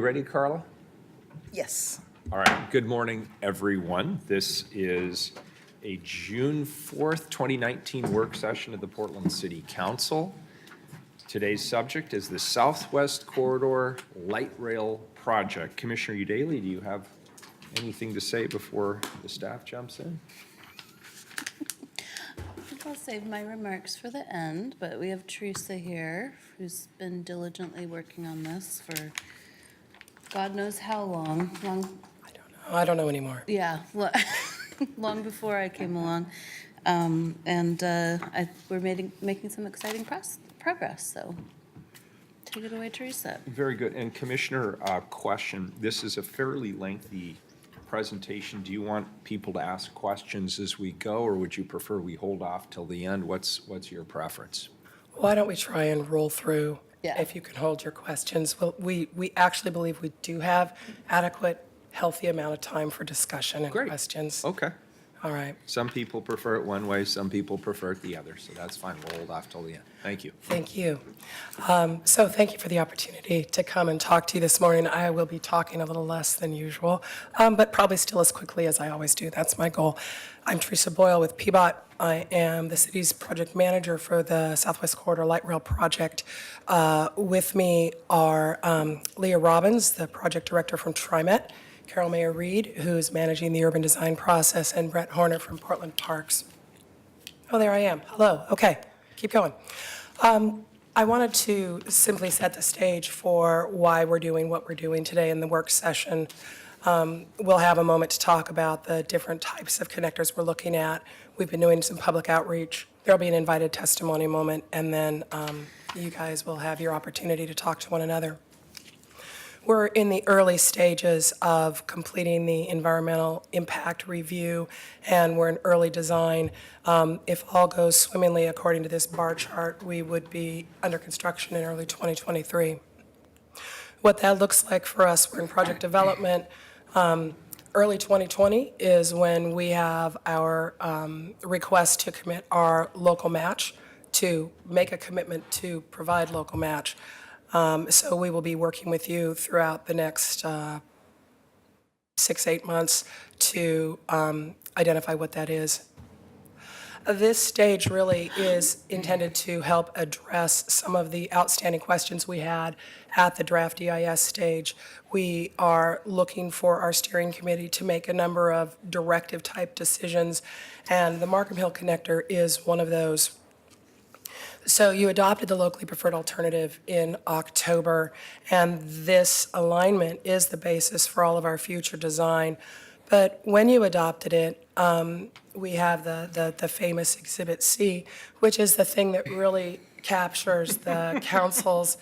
ready, Carla? Yes. All right, good morning, everyone. This is a June 4th, 2019 work session of the Portland City Council. Today's subject is the Southwest Corridor Light Rail Project. Commissioner Udaley, do you have anything to say before the staff jumps in? I'll save my remarks for the end, but we have Teresa here, who's been diligently working on this for God knows how long. I don't know anymore. Yeah, long before I came along. We're making some exciting progress, so take it away, Teresa. Very good. And Commissioner, question. This is a fairly lengthy presentation. Do you want people to ask questions as we go, or would you prefer we hold off till the end? What's your preference? Why don't we try and roll through? Yeah. If you can hold your questions. Well, we actually believe we do have adequate, healthy amount of time for discussion and Great. questions. Okay. All right. Some people prefer it one way, some people prefer it the other, so that's fine. We'll hold off till the end. Thank you. Thank you. So thank you for the opportunity to come and talk to you this morning. I will be talking a little less than usual, but probably still as quickly as I always do. That's my goal. I'm Teresa Boyle with PBOT. I am the city's project manager for the Southwest Corridor Light Rail Project. With me are Leah Robbins, the project director from TriMet, Carol Mayer Reed, who's managing the urban design process, and Brett Horner from Portland Parks. Oh, there I am. Hello. Okay, keep going. I wanted to simply set the stage for why we're doing what we're doing today in the work session. We'll have a moment to talk about the different types of connectors we're looking at. We've been doing some public outreach. There'll be an invited testimony moment, and then you guys will have your opportunity to talk to one another. We're in the early stages of completing the environmental impact review, and we're in early design. If all goes swimmingly according to this bar chart, we would be under construction in early 2023. What that looks like for us, we're in project development. Early 2020 is when we have our request to commit our local match, to make a commitment to provide local match. So we will be working with you throughout the next 6-8 months to identify what that is. This stage really is intended to help address some of the outstanding questions we had at the draft EIS stage. We are looking for our steering committee to make a number of directive type decisions, and the Markham Hill Connector is one of those. So you adopted the locally preferred alternative in October, and this alignment is the basis for all of our future design. But when you adopted it, we have the famous Exhibit C, which is the thing that really captures the council's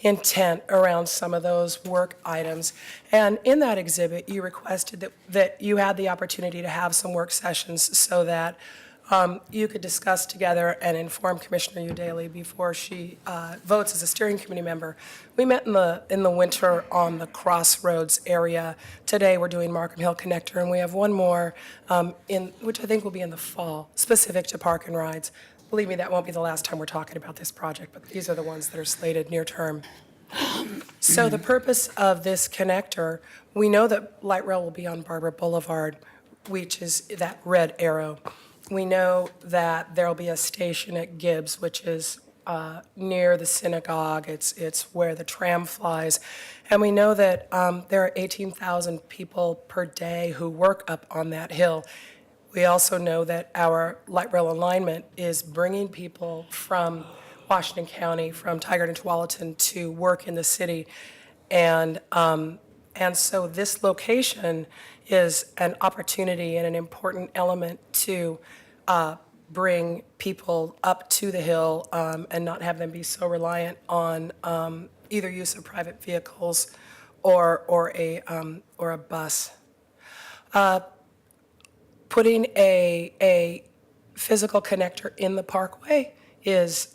intent around some of those work items. And in that exhibit, you requested that you had the opportunity to have some work sessions so that you could discuss together and inform Commissioner Udaley before she votes as a steering committee member. We met in the winter on the Crossroads area. Today we're doing Markham Hill Connector, and we have one more which I think will be in the fall, specific to park and rides. Believe me, that won't be the last time we're talking about this project, but these are the ones that are slated near term. So the purpose of this connector, we know that light rail will be on Barbara Boulevard, which is that red arrow. We know that there'll be a station at Gibbs, which is near the synagogue. It's where the tram flies. And we know that there are 18,000 people per day who work up on that hill. We also know that our light rail alignment is bringing people from Washington County, from Tigard and Tualatin to work in the city. And so this location is an opportunity and an important element to bring people up to the hill and not have them be so reliant on either use of private vehicles or a bus. Putting a physical connector in the parkway is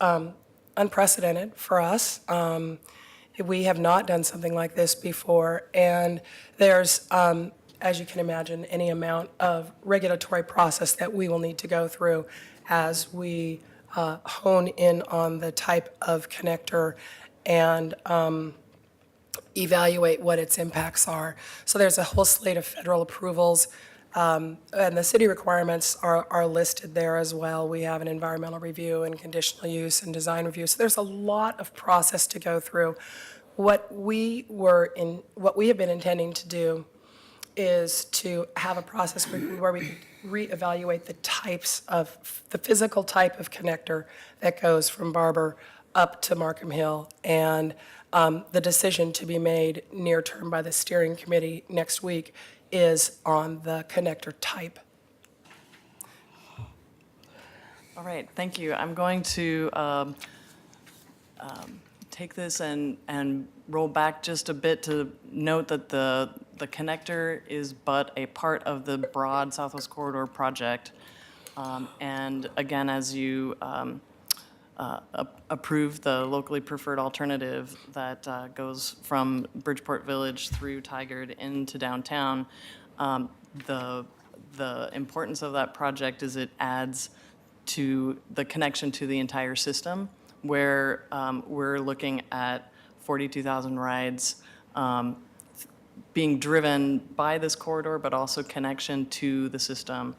unprecedented for us. We have not done something like this before, and there's, as you can imagine, any amount of regulatory process that we will need to go through as we hone in on the type of connector and evaluate what its impacts are. So there's a whole slate of federal approvals, and the city requirements are listed there as well. We have an environmental review and conditional use and design review. So there's a lot of process to go through. What we have been intending to do is to have a process where we can reevaluate the physical type of connector that goes from Barber up to Markham Hill, and the decision to be made near term by the steering committee next week is on the connector type. All right, thank you. I'm going to take this and roll back just a bit to note that the connector is but a part of the broad Southwest Corridor project. And again, as you approve the locally preferred alternative that goes from Bridgeport Village through Tigard into downtown, the importance of that project is it adds to the connection to the entire system, where we're looking at 42,000 rides being driven by this corridor, but also connection to the system.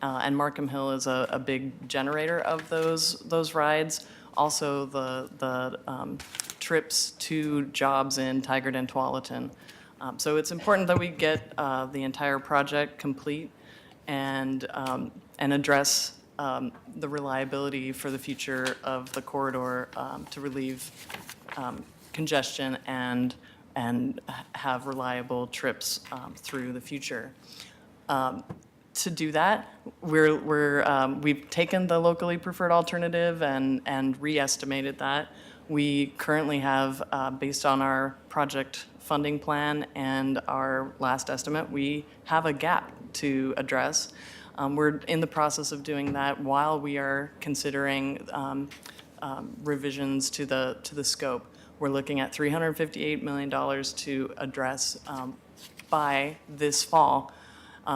And Markham Hill is a big generator of those rides. Also, the trips to jobs in Tigard and Tualatin. So it's important that we get the entire project complete and address the reliability for the future of the corridor to relieve congestion and have reliable trips through the future. To do that, we've taken the locally preferred alternative and re-estimated that. We currently have, based on our project funding plan and our last estimate, we have a gap to address. We're in the process of doing that while we are considering revisions to the scope. We're looking at $358 million to address by this fall,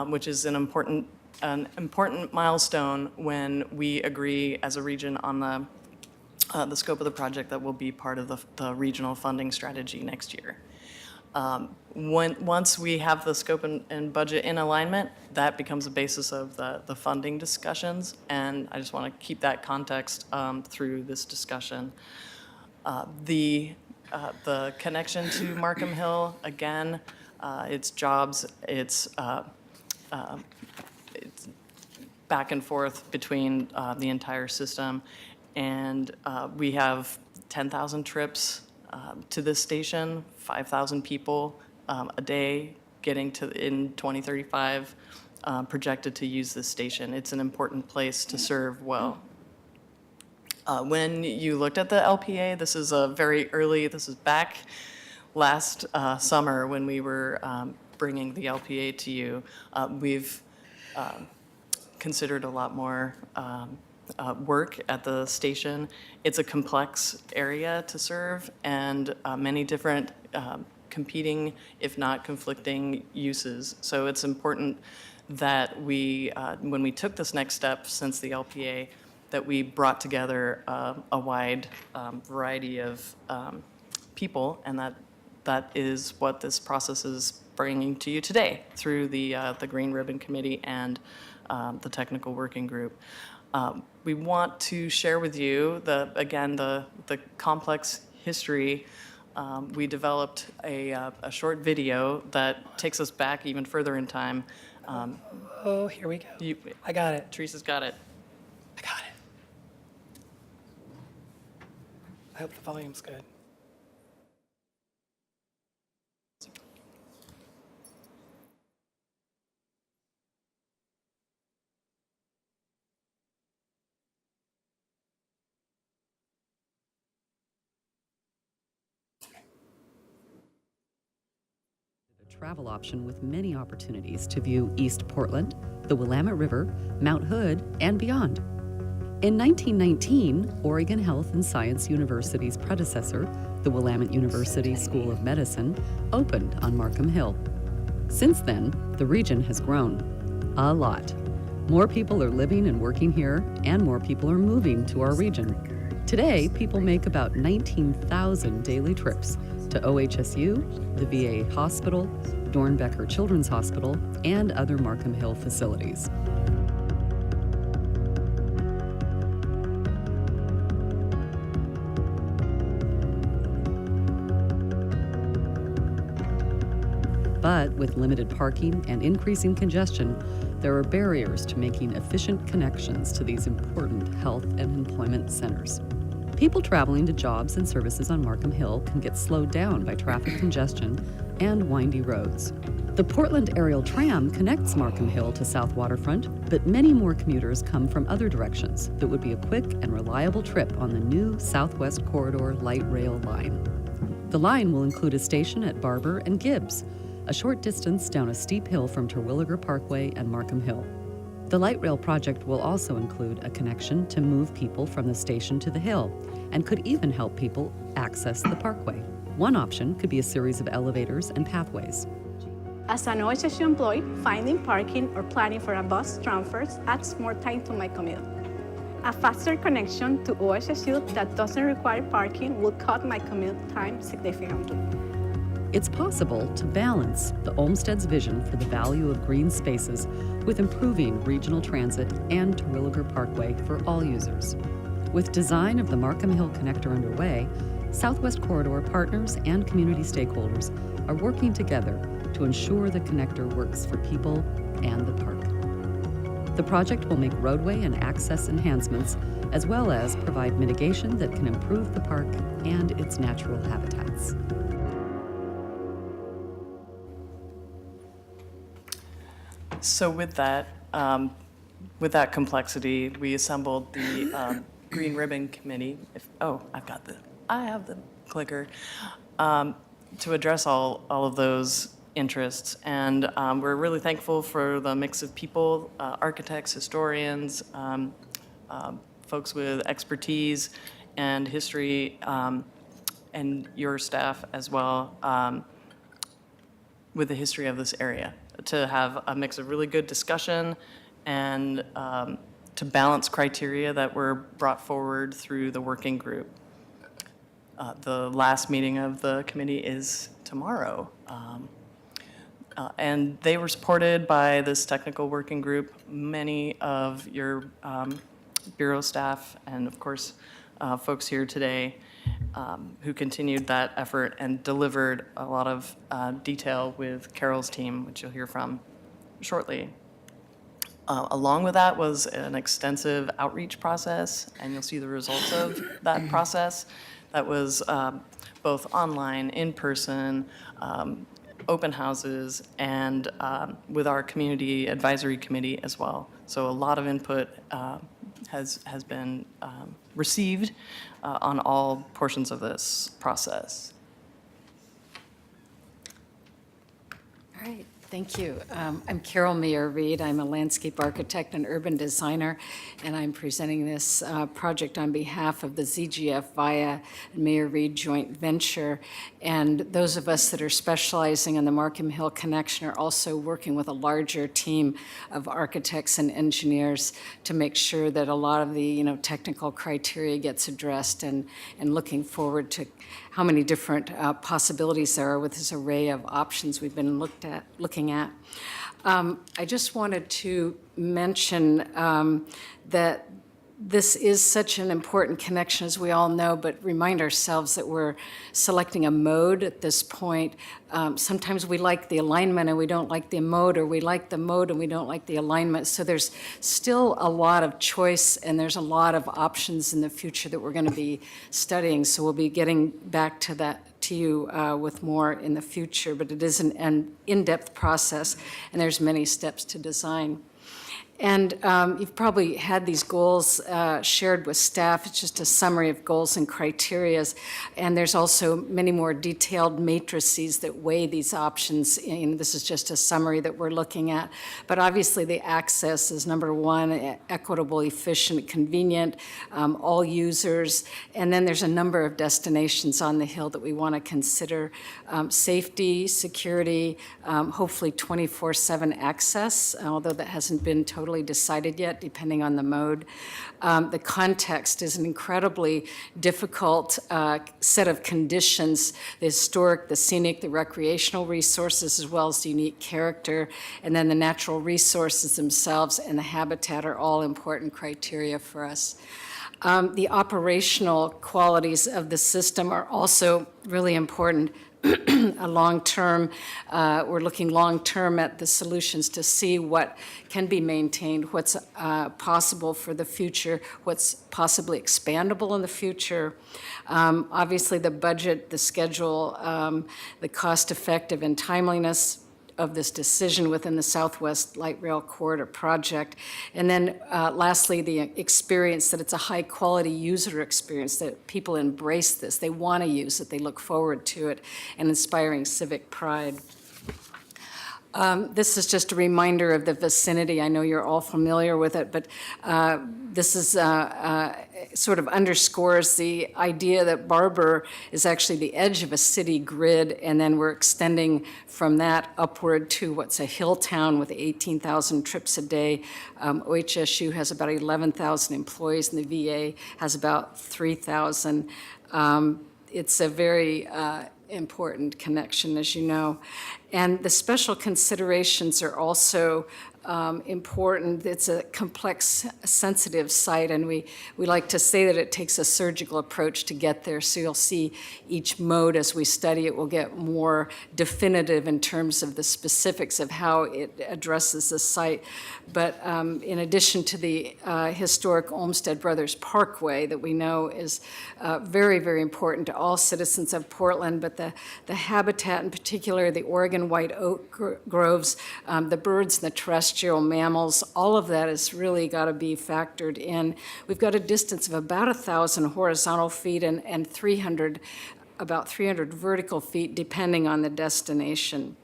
which is an important milestone when we agree as a region on the scope of the project that will be part of the regional funding strategy next year. Once we have the scope and budget in alignment, that becomes the basis of the funding discussions, and I just want to keep that context through this discussion. The connection to Markham Hill, again, it's jobs, it's back and forth between the entire system, and we have 10,000 trips to this station, 5,000 people a day getting to in 2035 projected to use this station. It's an important place to serve well. When you looked at the LPA, this is this is back last summer when we were bringing the LPA to you. We've considered a lot more work at the station. It's a complex area to serve, and many different competing, if not conflicting, uses. So it's important that we, when we took this next step since the LPA, that we brought together a wide variety of people, and that is what this process is bringing to you today through the Green Ribbon Committee and the Technical Working Group. We want to share with you the complex history. We developed a short video that takes us back even further in time. Oh, here we go. I got it. Teresa's got it. I got it. I hope the volume's good. Travel option with many opportunities to view East Portland, the Willamette River, Mount Hood, and beyond. In 1919, Oregon Health and Science University's predecessor, the Willamette University School of Medicine, opened on Markham Hill. Since then, the region has grown a lot. More people are living and working here, and more people are moving to our region. Today, people make about 19,000 daily trips to OHSU, the VA Hospital, Dornbecker Children's Hospital, and other Markham Hill facilities. But with limited parking and increasing congestion, there are barriers to making efficient connections to these important health and employment centers. People traveling to jobs and services on Markham Hill can get slowed down by traffic congestion and windy roads. The Portland Aerial Tram connects Markham Hill to South Waterfront, but many more commuters come from other directions that would be a quick and reliable trip on the new Southwest Corridor light rail line. The line will include a station at Barber and Gibbs, a short distance down a steep hill from Terwilliger Parkway and Markham Hill. The light rail project will also include a connection to move people from the station to the hill and could even help people access the parkway. One option could be a series of elevators and pathways. As an OHSU employee, finding parking or planning for a bus transfers adds more time to my commute. A faster connection to OHSU that doesn't require parking will cut my commute time significantly. It's possible to balance the Olmsted's vision for the value of green spaces with improving regional transit and Terwilliger Parkway for all users. With design of the Markham Hill Connector underway, Southwest Corridor partners and community stakeholders are working together to ensure the connector works for people and the park. The project will make roadway and access enhancements, as well as provide mitigation that can improve the park and its natural habitats. So with that complexity, we assembled the Green Ribbon Committee. I have the clicker, to address all of those interests. And we're really thankful for the mix of people, architects, historians, folks with expertise and history, and your staff as well, with the history of this area, to have a mix of really good discussion and to balance criteria that were brought forward through the working group. The last meeting of the committee is tomorrow. And they were supported by this technical working group, many of your bureau staff, and of course, folks here today who continued that effort and delivered a lot of detail with Carol's team, which you'll hear from shortly. Along with that was an extensive outreach process, and you'll see the results of that process. That was both online, in person, open houses, and with our community advisory committee as well. So a lot of input has been received on all portions of this process. All right, thank you. I'm Carol Mayer-Reed. I'm a landscape architect and urban designer, and I'm presenting this project on behalf of the ZGF via Mayer-Reed joint venture. And those of us that are specializing in the Markham Hill connection are also working with a larger team of architects and engineers to make sure that a lot of the technical criteria gets addressed, and looking forward to how many different possibilities there are with this array of options we've been looking at. I just wanted to mention that this is such an important connection, as we all know, but remind ourselves that we're selecting a mode at this point. Sometimes we like the alignment and we don't like the mode, or we like the mode and we don't like the alignment. So there's still a lot of choice, and there's a lot of options in the future that we're going to be studying. So we'll be getting back to that to you with more in the future, but it is an in-depth process, and there's many steps to design. And you've probably had these goals shared with staff. It's just a summary of goals and criterias. And there's also many more detailed matrices that weigh these options. This is just a summary that we're looking at. But obviously the access is number one: equitable, efficient, convenient, all users. And then there's a number of destinations on the hill that we want to consider: safety, security, hopefully 24/7 access, although that hasn't been totally really decided yet, depending on the mode. The context is an incredibly difficult set of conditions, the historic, the scenic, the recreational resources, as well as the unique character, and then the natural resources themselves and the habitat are all important criteria for us. The operational qualities of the system are also really important. A long-term, we're looking long-term at the solutions to see what can be maintained, what's possible for the future, what's possibly expandable in the future. Obviously, the budget, the schedule, the cost-effective and timeliness of this decision within the Southwest Light Rail Corridor project. And then lastly, the experience that it's a high-quality user experience, that people embrace this, they want to use it, they look forward to it, and inspiring civic pride. This is just a reminder of the vicinity. I know you're all familiar with it, but this is sort of underscores the idea that Barber is actually the edge of a city grid, and then we're extending from that upward to what's a hill town with 18,000 trips a day. OHSU has about 11,000 employees, and the VA has about 3,000. It's a very important connection, as you know. And the special considerations are also important. It's a complex, sensitive site, and we like to say that it takes a surgical approach to get there. So you'll see each mode as we study it will get more definitive in terms of the specifics of how it addresses the site. But in addition to the historic Olmsted Brothers Parkway that we know is very, very important to all citizens of Portland, but the habitat in particular, the Oregon white oak groves, the birds and the terrestrial mammals, all of that has really got to be factored in. We've got a distance of about 1,000 horizontal feet and about 300 vertical feet, depending on the destination.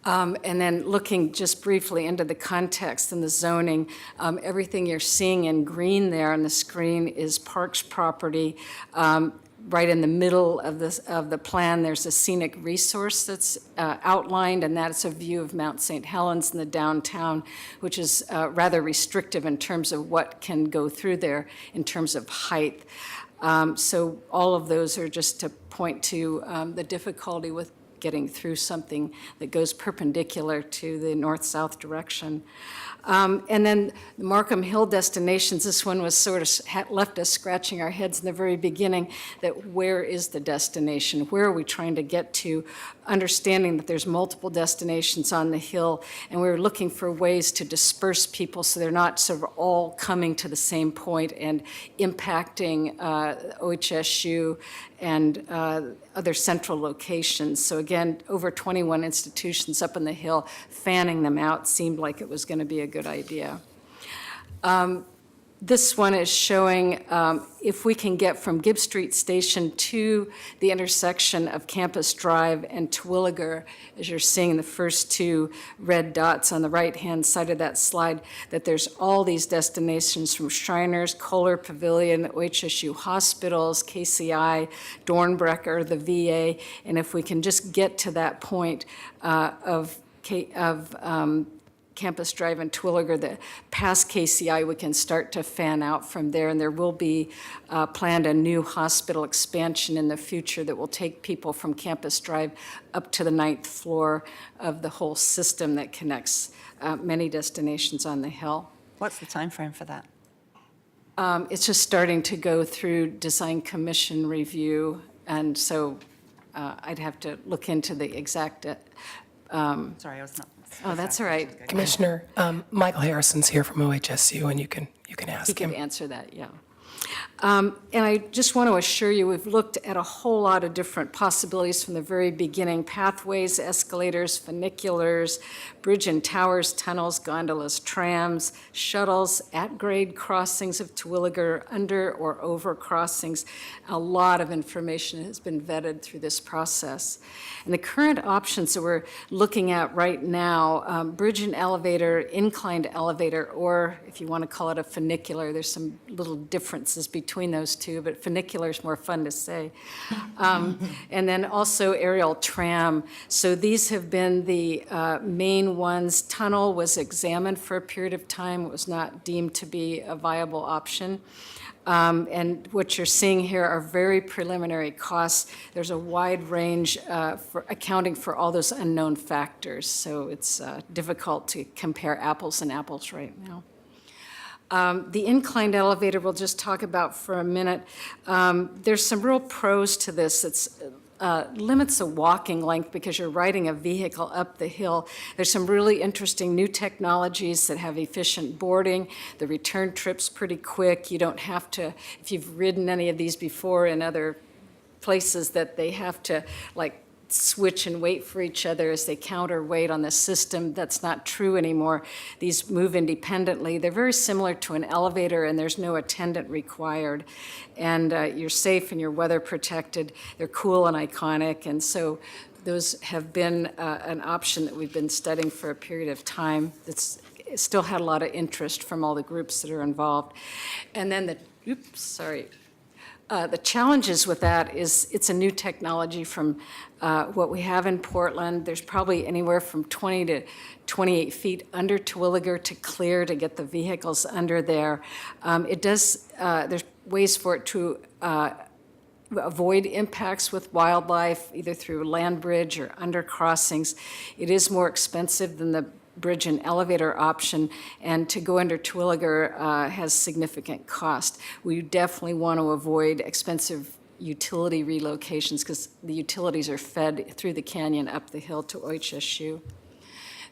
And then looking just briefly into the context and the zoning, everything you're seeing in green there on the screen is Parks property. Right in the middle of the plan, there's a scenic resource that's outlined, and that's a view of Mount St. Helens in the downtown, which is rather restrictive in terms of what can go through there in terms of height. So all of those are just to point to the difficulty with getting through something that goes perpendicular to the north-south direction. And then the Markham Hill destinations, this one was sort of left us scratching our heads in the very beginning, that where is the destination? Where are we trying to get to? Understanding that there's multiple destinations on the hill, and we're looking for ways to disperse people so they're not sort of all coming to the same point and impacting OHSU and other central locations. So again, over 21 institutions up on the hill, fanning them out seemed like it was going to be a good idea. This one is showing if we can get from Gibb Street Station to the intersection of Campus Drive and Terwilliger, as you're seeing the first two red dots on the right-hand side of that slide, that there's all these destinations from Shriners, Kohler Pavilion, OHSU Hospitals, KCI, Dornbrecher, the VA, and if we can just get to that point of Campus Drive and Terwilliger, past KCI, we can start to fan out from there, and there will be planned a new hospital expansion in the future that will take people from Campus Drive up to the 9th floor of the whole system that connects many destinations on the hill. What's the time frame for that? It's just starting to go through design commission review, and so I'd have to look into the exact. Sorry, I was not. Oh, that's all right. Commissioner, Michael Harrison's here from OHSU, and you can He ask can him. answer that, yeah. And I just want to assure you, we've looked at a whole lot of different possibilities from the very beginning: pathways, escalators, funiculars, bridge and towers, tunnels, gondolas, trams, shuttles, at-grade crossings of Terwilliger, under or over crossings. A lot of information has been vetted through this process. And the current options that we're looking at right now, bridge and elevator, inclined elevator, or if you want to call it a funicular, there's some little different differences between those two, but funicular is more fun to say. And then also aerial tram. So these have been the main ones. Tunnel was examined for a period of time. It was not deemed to be a viable option. And what you're seeing here are very preliminary costs. There's a wide range for accounting for all those unknown factors, so it's difficult to compare apples and apples right now. The inclined elevator we'll just talk about for a minute. There's some real pros to this. It's limits the walking length because you're riding a vehicle up the hill. There's some really interesting new technologies that have efficient boarding. The return trip's pretty quick. You don't have to, if you've ridden any of these before in other places, that they have to like switch and wait for each other as they counterweight on the system. That's not true anymore. These move independently. They're very similar to an elevator, and there's no attendant required. And you're safe and you're weather protected. They're cool and iconic, and so those have been an option that we've been studying for a period of time. That's still had a lot of interest from all the groups that are involved. And then the challenges with that is it's a new technology from what we have in Portland. There's probably anywhere from 20 to 28 feet under Terwilliger to clear to get the vehicles under there. There's ways for it to avoid impacts with wildlife, either through land bridge or under crossings. It is more expensive than the bridge and elevator option, and to go under Terwilliger has significant cost. We definitely want to avoid expensive utility relocations because the utilities are fed through the canyon up the hill to OHSU.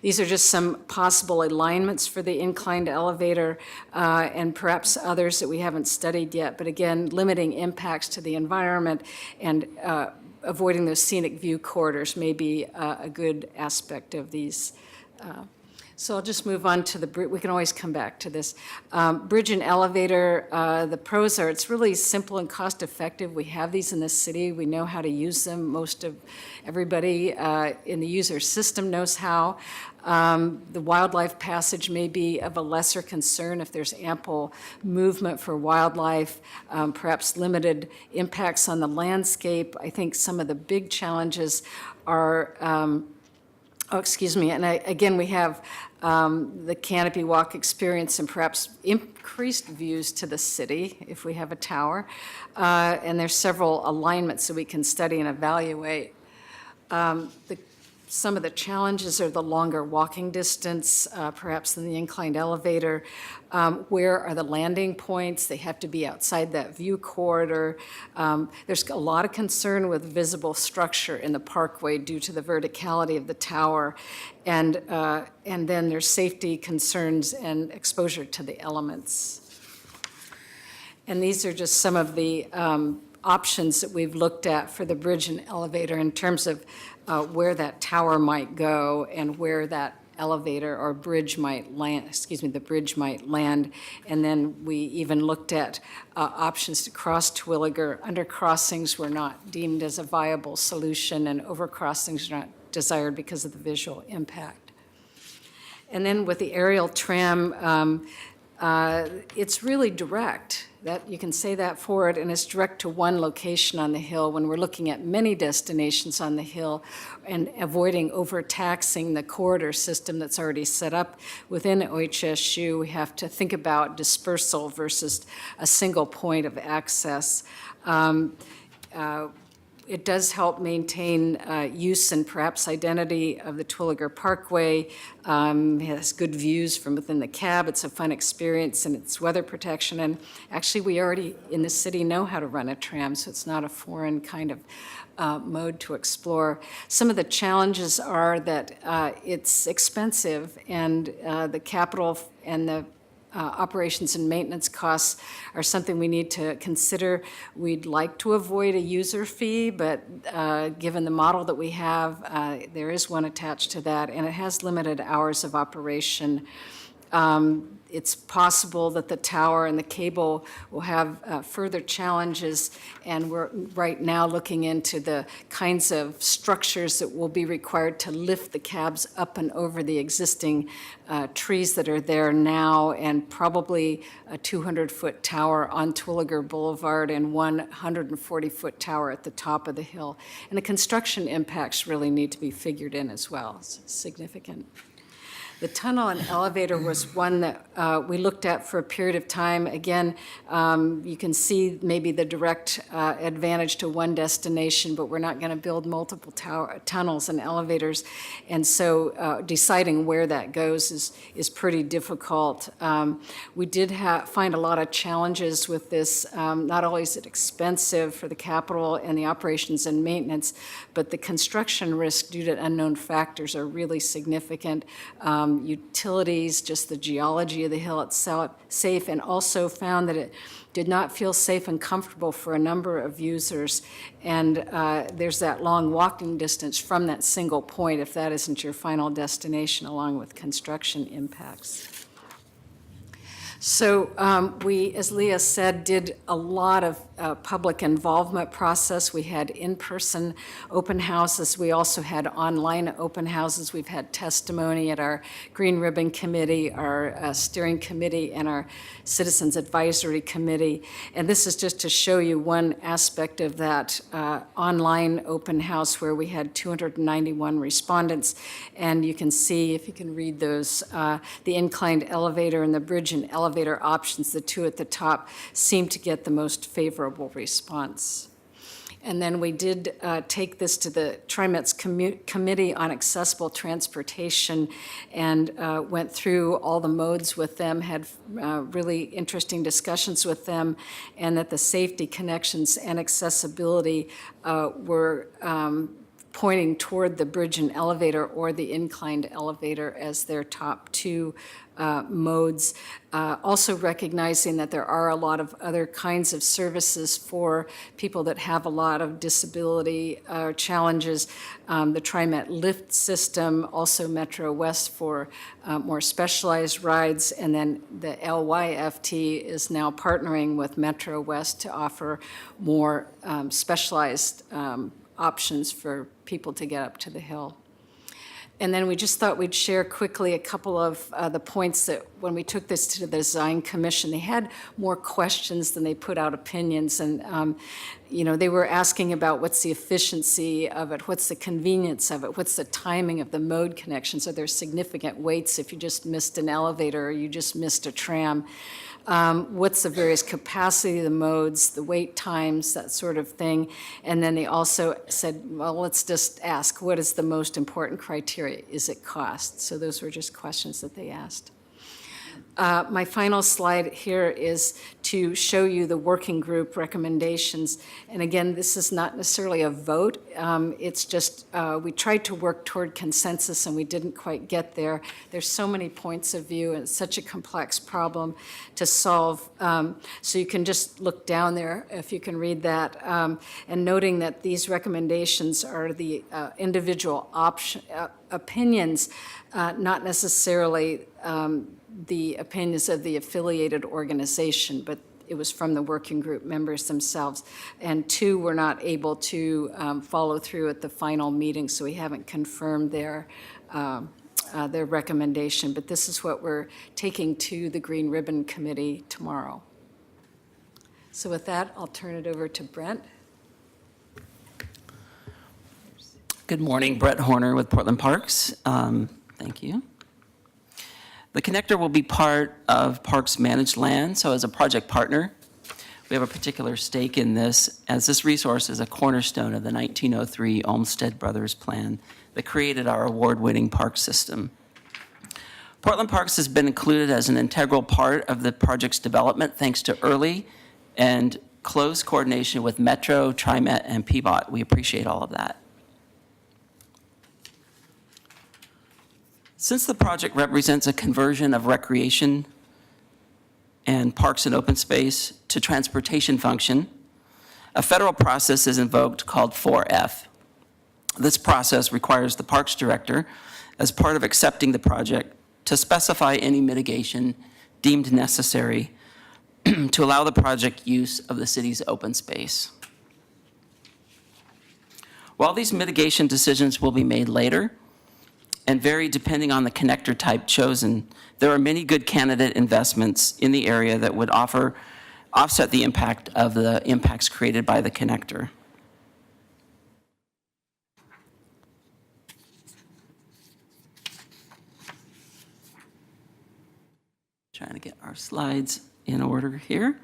These are just some possible alignments for the inclined elevator and perhaps others that we haven't studied yet, but again, limiting impacts to the environment and avoiding those scenic view corridors may be a good aspect of these. So I'll just move on to the bridge. We can always come back to this. Bridge and elevator, the pros are it's really simple and cost effective. We have these in the city. We know how to use them. Most of everybody in the user system knows how. The wildlife passage may be of a lesser concern if there's ample movement for wildlife, perhaps limited impacts on the landscape. I think some of the big challenges are and again, we have the canopy walk experience and perhaps increased views to the city if we have a tower. And there's several alignments that we can study and evaluate. Some of the challenges are the longer walking distance, perhaps than the inclined elevator. Where are the landing points? They have to be outside that view corridor. There's a lot of concern with visible structure in the parkway due to the verticality of the tower. And then there's safety concerns and exposure to the elements. And these are just some of the options that we've looked at for the bridge and elevator in terms of where that tower might go and where that elevator or bridge might land, the bridge might land. And then we even looked at options to cross Terwilliger. Under crossings were not deemed as a viable solution, and over crossings are not desired because of the visual impact. And then with the aerial tram, it's really direct. That you can say that for it, and it's direct to one location on the hill when we're looking at many destinations on the hill and avoiding overtaxing the corridor system that's already set up within OHSU. We have to think about dispersal versus a single point of access. It does help maintain use and perhaps identity of the Terwilliger Parkway. It has good views from within the cab. It's a fun experience, and it's weather protection. And actually, we already in the city know how to run a tram, so it's not a foreign kind of mode to explore. Some of the challenges are that it's expensive, and the capital and the operations and maintenance costs are something we need to consider. We'd like to avoid a user fee, but given the model that we have, there is one attached to that, and it has limited hours of operation. It's possible that the tower and the cable will have further challenges, and we're right now looking into the kinds of structures that will be required to lift the cabs up and over the existing trees that are there now, and probably a 200-foot tower on Twilliger Boulevard and one 140-foot tower at the top of the hill. And the construction impacts really need to be figured in as well. It's significant. The tunnel and elevator was one that we looked at for a period of time. Again, you can see maybe the direct advantage to one destination, but we're not going to build multiple tunnels and elevators. And so deciding where that goes is pretty difficult. We did find a lot of challenges with this. Not only is it expensive for the capital and the operations and maintenance, but the construction risk due to unknown factors are really significant. Utilities, just the geology of the hill itself, safe, and also found that it did not feel safe and comfortable for a number of users. And there's that long walking distance from that single point if that isn't your final destination, along with construction impacts. So we, as Leah said, did a lot of public involvement process. We had in-person open houses. We also had online open houses. We've had testimony at our Green Ribbon Committee, our steering committee, and our Citizens Advisory Committee. And this is just to show you one aspect of that online open house where we had 291 respondents. And you can see, if you can read those, the inclined elevator and the bridge and elevator options, the two at the top, seem to get the most favorable response. And then we did take this to the TriMet's Committee on Accessible Transportation and went through all the modes with them, had really interesting discussions with them, and that the safety, connections, and accessibility were pointing toward the bridge and elevator or the inclined elevator as their top two modes. Also recognizing that there are a lot of other kinds of services for people that have a lot of disability challenges. The TriMet Lift system, also Metro West for more specialized rides, and then the LYFT is now partnering with Metro West to offer more specialized options for people to get up to the hill. And then we just thought we'd share quickly a couple of the points that when we took this to the Design Commission, they had more questions than they put out opinions. And, you know, they were asking about what's the efficiency of it, what's the convenience of it, what's the timing of the mode connections, are there significant waits if you just missed an elevator or you just missed a tram? What's the various capacity of the modes, the wait times, that sort of thing. And then they also said, well, let's just ask, what is the most important criteria? Is it cost? So those were just questions that they asked. My final slide here is to show you the working group recommendations. And again, this is not necessarily a vote. It's just we tried to work toward consensus and we didn't quite get there. There's so many points of view and it's such a complex problem to solve. So you can just look down there if you can read that. And noting that these recommendations are the individual opinions, not necessarily the opinions of the affiliated organization, but it was from the working group members themselves. And two were not able to follow through at the final meeting, so we haven't confirmed their recommendation. But this is what we're taking to the Green Ribbon Committee tomorrow. So with that, I'll turn it over to Brent. Good morning, Brett Horner with Portland Parks. Thank you. The connector will be part of Parks Managed Land, so as a project partner, we have a particular stake in this, as this resource is a cornerstone of the 1903 Olmsted Brothers Plan that created our award-winning park system. Portland Parks has been included as an integral part of the project's development thanks to early and close coordination with Metro, TriMet, and PBOT. We appreciate all of that. Since the project represents a conversion of recreation and parks and open space to transportation function, a federal process is invoked called 4F. This process requires the Parks Director, as part of accepting the project, to specify any mitigation deemed necessary to allow the project use of the city's open space. While these mitigation decisions will be made later and vary depending on the connector type chosen, there are many good candidate investments in the area that would offset the impact of the impacts created by the connector. Trying to get our slides in order here.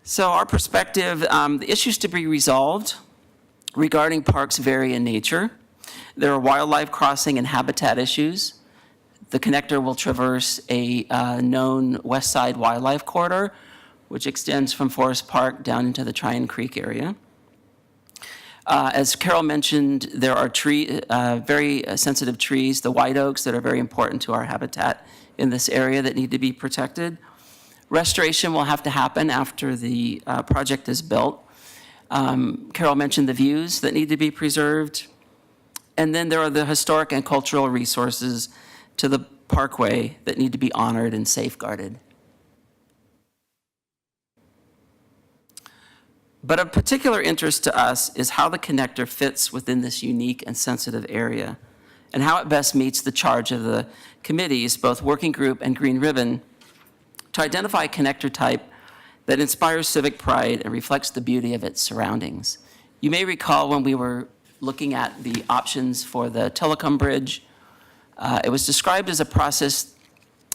So our perspective, the issues to be resolved regarding parks vary in nature. There are wildlife crossing and habitat issues. The connector will traverse a known West Side Wildlife Corridor, which extends from Forest Park down into the Tryon Creek area. As Carol mentioned, there are very sensitive trees, the white oaks, that are very important to our habitat in this area that need to be protected. Restoration will have to happen after the project is built. Carol mentioned the views that need to be preserved. And then there are the historic and cultural resources to the parkway that need to be honored and safeguarded. But of particular interest to us is how the connector fits within this unique and sensitive area, and how it best meets the charge of the committees, both Working Group and Green Ribbon, to identify a connector type that inspires civic pride and reflects the beauty of its surroundings. You may recall when we were looking at the options for the Telecom Bridge, it was described as a process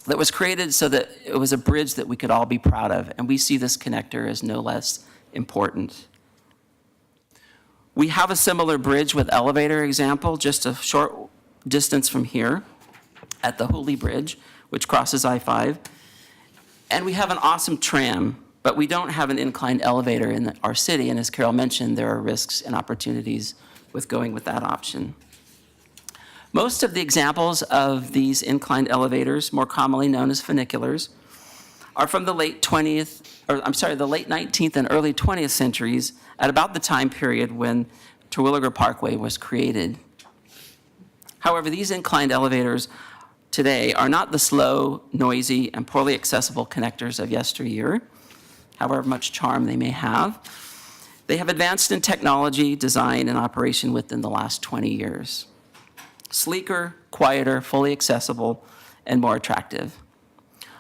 that was created so that it was a bridge that we could all be proud of, and we see this connector as no less important. We have a similar bridge with elevator example just a short distance from here at the Hooley Bridge, which crosses I-5. And we have an awesome tram, but we don't have an inclined elevator in our city. And as Carol mentioned, there are risks and opportunities with going with that option. Most of the examples of these inclined elevators, more commonly known as funiculars, are from the late 19th and early 20th centuries, at about the time period when Terwilliger Parkway was created. However, these inclined elevators today are not the slow, noisy, and poorly accessible connectors of yesteryear, however much charm they may have. They have advanced in technology, design, and operation within the last 20 years. Sleeker, quieter, fully accessible, and more attractive.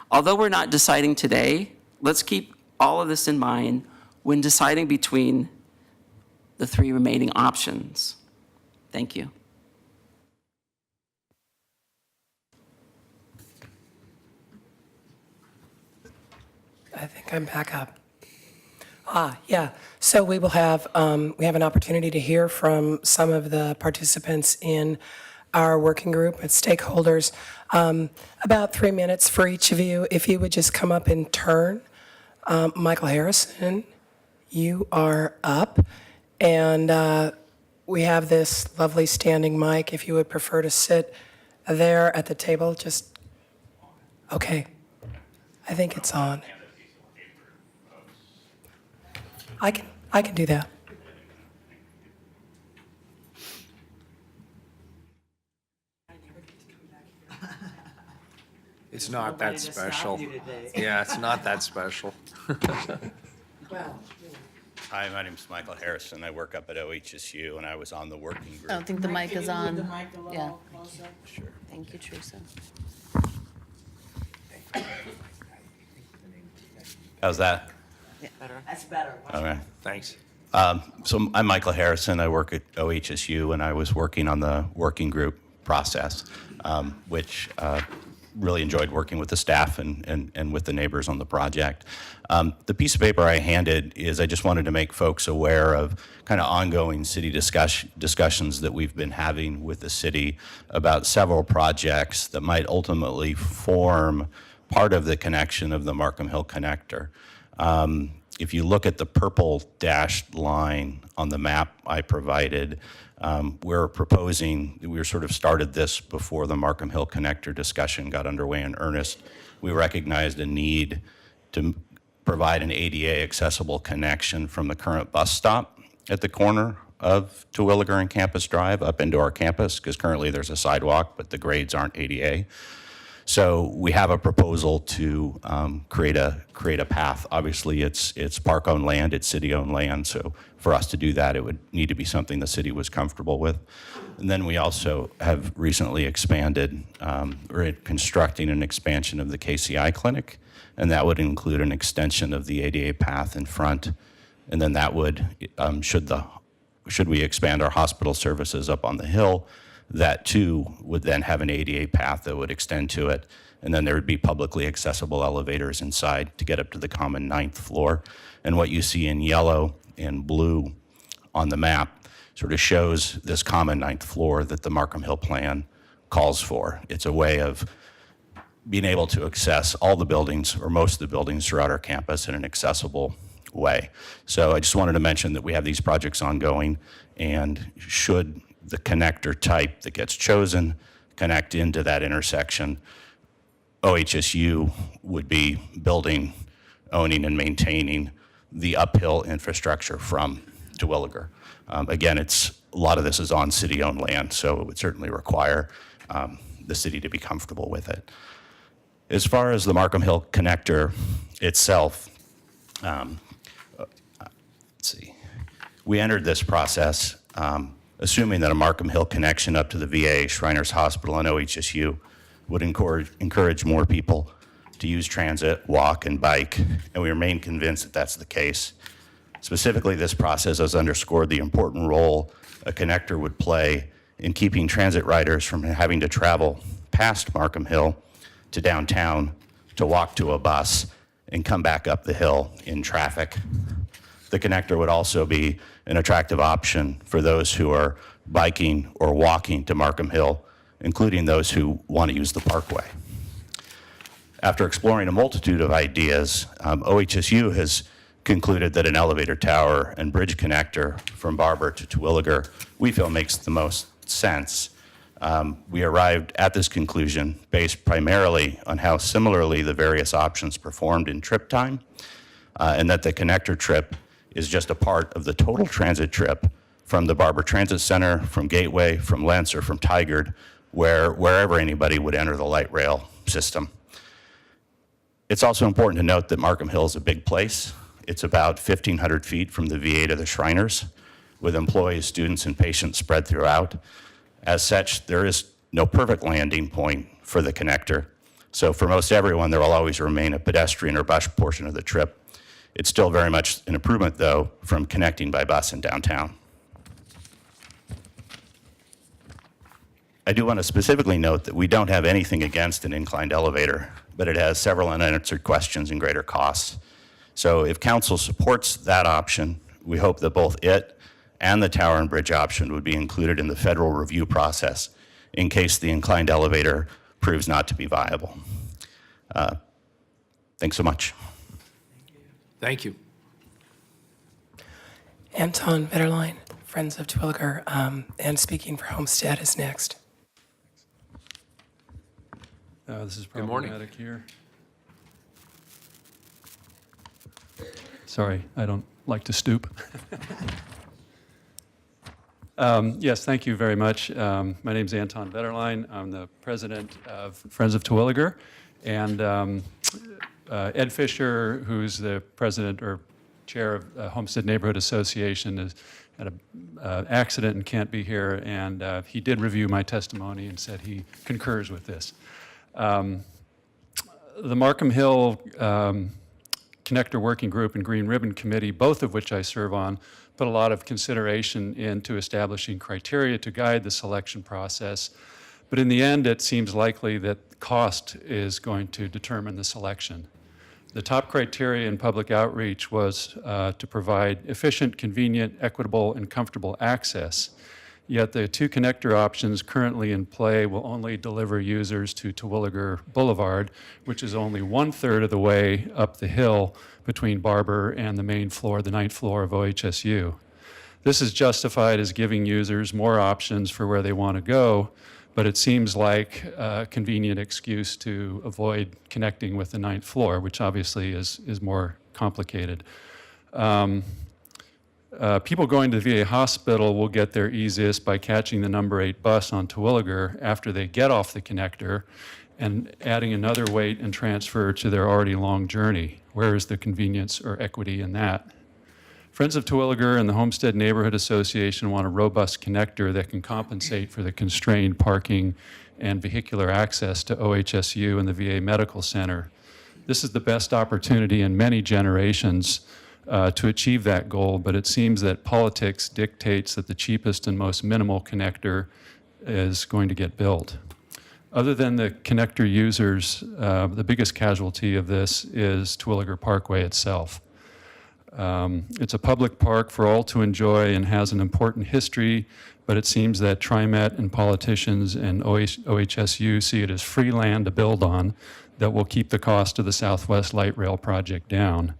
Although we're not deciding today, let's keep all of this in mind when deciding between the three remaining options. Thank you. I think I'm back up. Yeah. So we will have, we have an opportunity to hear from some of the participants in our working group and stakeholders. About 3 minutes for each of you. If you would just come up in turn. Michael Harrison, you are up. And we have this lovely standing mic. If you would prefer to sit there at the table, just, okay. I think it's on. I can do that. It's not that special. Yeah, it's not that special. Hi, my name's Michael Harrison. I work up at OHSU, and I was on the working I don't group. think the mic is on. Yeah, Sure. thank you, Teresa. How's that? That's better. Okay. Thanks. So I'm Michael Harrison. I work at OHSU, and I was working on the working group process, which really enjoyed working with the staff and with the neighbors on the project. The piece of paper I handed is I just wanted to make folks aware of kind of ongoing city discussions that we've been having with the city about several projects that might ultimately form part of the connection of the Markham Hill Connector. If you look at the purple dashed line on the map I provided, we're proposing, we sort of started this before the Markham Hill Connector discussion got underway in earnest. We recognized a need to provide an ADA accessible connection from the current bus stop at the corner of Terwilliger and Campus Drive up into our campus, because currently there's a sidewalk, but the grades aren't ADA. So we have a proposal to create a path. Obviously, it's park-owned land, it's city-owned land, so for us to do that, it would need to be something the city was comfortable with. And then we also have recently expanded, we're constructing an expansion of the KCI clinic, and that would include an extension of the ADA path in front. And then that would, should we expand our hospital services up on the hill, that too would then have an ADA path that would extend to it. And then there would be publicly accessible elevators inside to get up to the common 9th floor. And what you see in yellow and blue on the map sort of shows this common 9th floor that the Markham Hill plan calls for. It's a way of being able to access all the buildings or most of the buildings throughout our campus in an accessible way. So I just wanted to mention that we have these projects ongoing, and should the connector type that gets chosen connect into that intersection, OHSU would be building, owning, and maintaining the uphill infrastructure from Terwilliger. Again, a lot of this is on city-owned land, so it would certainly require the city to be comfortable with it. As far as the Markham Hill connector itself, let's see, we entered this process assuming that a Markham Hill connection up to the VA, Shriners Hospital, and OHSU would encourage more people to use transit, walk, and bike, and we remain convinced that that's the case. Specifically, this process has underscored the important role a connector would play in keeping transit riders from having to travel past Markham Hill to downtown to walk to a bus and come back up the hill in traffic. The connector would also be an attractive option for those who are biking or walking to Markham Hill, including those who want to use the parkway. After exploring a multitude of ideas, OHSU has concluded that an elevator tower and bridge connector from Barber to Terwilliger we feel makes the most sense. We arrived at this conclusion based primarily on how similarly the various options performed in trip time, and that the connector trip is just a part of the total transit trip from the Barber Transit Center, from Gateway, from Lentz, or from Tigard, wherever anybody would enter the light rail system. It's also important to note that Markham Hill is a big place. It's about 1,500 feet from the VA to the Shriners, with employees, students, and patients spread throughout. As such, there is no perfect landing point for the connector. So for most everyone, there will always remain a pedestrian or bus portion of the trip. It's still very much an improvement, though, from connecting by bus in downtown. I do want to specifically note that we don't have anything against an inclined elevator, but it has several unanswered questions and greater costs. So if council supports that option, we hope that both it and the tower and bridge option would be included in the federal review process in case the inclined elevator proves not to be viable. Thanks so much. Thank you. Anton Vetterlein, Friends of Terwilliger, and speaking for Homestead is next. This is Good morning. problematic here. Sorry, I don't like to stoop. Yes, thank you very much. My name is Anton Vetterlein. I'm the president of Friends of Terwilliger. And Ed Fisher, who's the president or chair of Homestead Neighborhood Association, has had an accident and can't be here. And he did review my testimony and said he concurs with this. The Markham Hill Connector Working Group and Green Ribbon Committee, both of which I serve on, put a lot of consideration into establishing criteria to guide the selection process. But in the end, it seems likely that cost is going to determine the selection. The top criteria in public outreach was to provide efficient, convenient, equitable, and comfortable access. Yet the two connector options currently in play will only deliver users to Terwilliger Boulevard, which is only 1/3 of the way up the hill between Barber and the main floor, the 9th floor of OHSU. This is justified as giving users more options for where they want to go, but it seems like a convenient excuse to avoid connecting with the 9th floor, which obviously is more complicated. People going to the VA hospital will get there easiest by catching the number 8 bus on Terwilliger after they get off the connector and adding another wait and transfer to their already long journey. Where is the convenience or equity in that? Friends of Terwilliger and the Homestead Neighborhood Association want a robust connector that can compensate for the constrained parking and vehicular access to OHSU and the VA Medical Center. This is the best opportunity in many generations to achieve that goal, but it seems that politics dictates that the cheapest and most minimal connector is going to get built. Other than the connector users, the biggest casualty of this is Terwilliger Parkway itself. It's a public park for all to enjoy and has an important history, but it seems that TriMet and politicians and OHSU see it as free land to build on that will keep the cost of the Southwest Light Rail project down.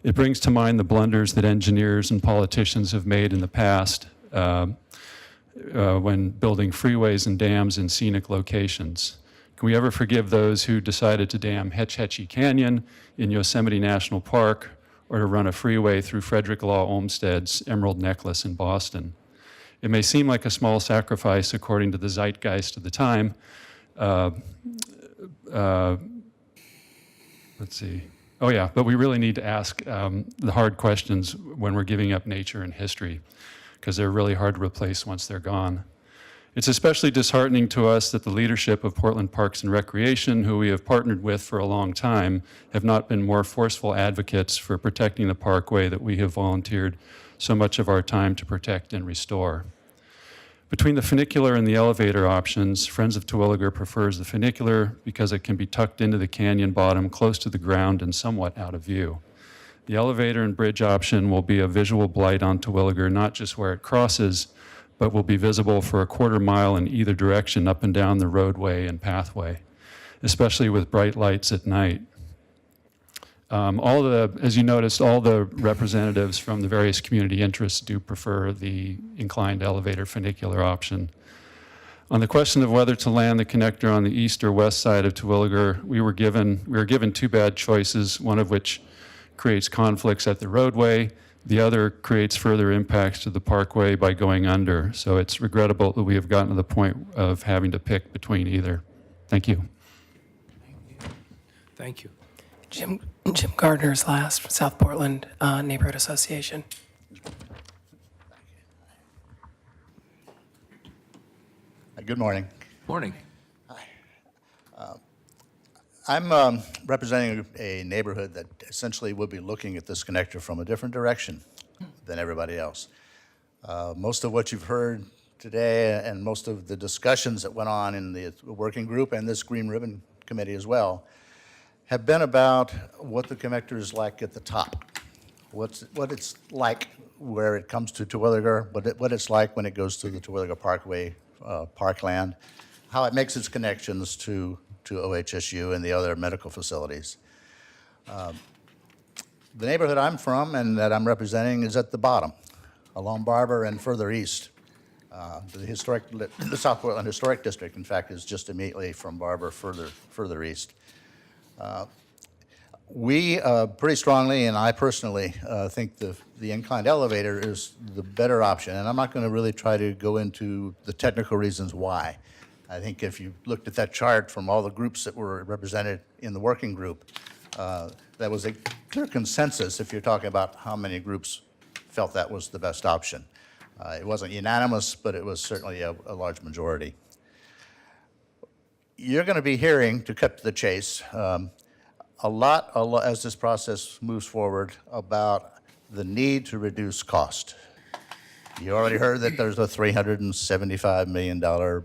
It brings to mind the blunders that engineers and politicians have made in the past when building freeways and dams in scenic locations. Can we ever forgive those who decided to dam Hetch Hetchy Canyon in Yosemite National Park or to run a freeway through Frederick Law Olmsted's Emerald Necklace in Boston? It may seem like a small sacrifice according to the zeitgeist of the time. Let's see. Oh yeah, but we really need to ask the hard questions when we're giving up nature and history, because they're really hard to replace once they're gone. It's especially disheartening to us that the leadership of Portland Parks and Recreation, who we have partnered with for a long time, have not been more forceful advocates for protecting the parkway that we have volunteered so much of our time to protect and restore. Between the funicular and the elevator options, Friends of Terwilliger prefers the funicular because it can be tucked into the canyon bottom close to the ground and somewhat out of view. The elevator and bridge option will be a visual blight on Terwilliger, not just where it crosses, but will be visible for a quarter mile in either direction up and down the roadway and pathway, especially with bright lights at night. As you noticed, all the representatives from the various community interests do prefer the inclined elevator funicular option. On the question of whether to land the connector on the east or west side of Terwilliger, we were given two bad choices, one of which creates conflicts at the roadway, the other creates further impacts to the parkway by going under. So it's regrettable that we have gotten to the point of having to pick between either. Thank you. Thank you. Jim Gardner's last, from South Portland Neighborhood Association. Good morning. Morning. I'm representing a neighborhood that essentially would be looking at this connector from a different direction than everybody else. Most of what you've heard today and most of the discussions that went on in the working group and this Green Ribbon Committee as well have been about what the connector is like at the top, what it's like where it comes to Terwilliger, what it's like when it goes to the Terwilliger Parkway parkland, how it makes its connections to OHSU and the other medical facilities. The neighborhood I'm from and that I'm representing is at the bottom, along Barber and further east. The South Portland Historic District, in fact, is just immediately from Barber further east. We pretty strongly, and I personally, think the inclined elevator is the better option. And I'm not going to really try to go into the technical reasons why. I think if you looked at that chart from all the groups that were represented in the working group, that was a clear consensus if you're talking about how many groups felt that was the best option. It wasn't unanimous, but it was certainly a large majority. You're going to be hearing, to cut to the chase, a lot as this process moves forward about the need to reduce cost. You already heard that there's a $375 million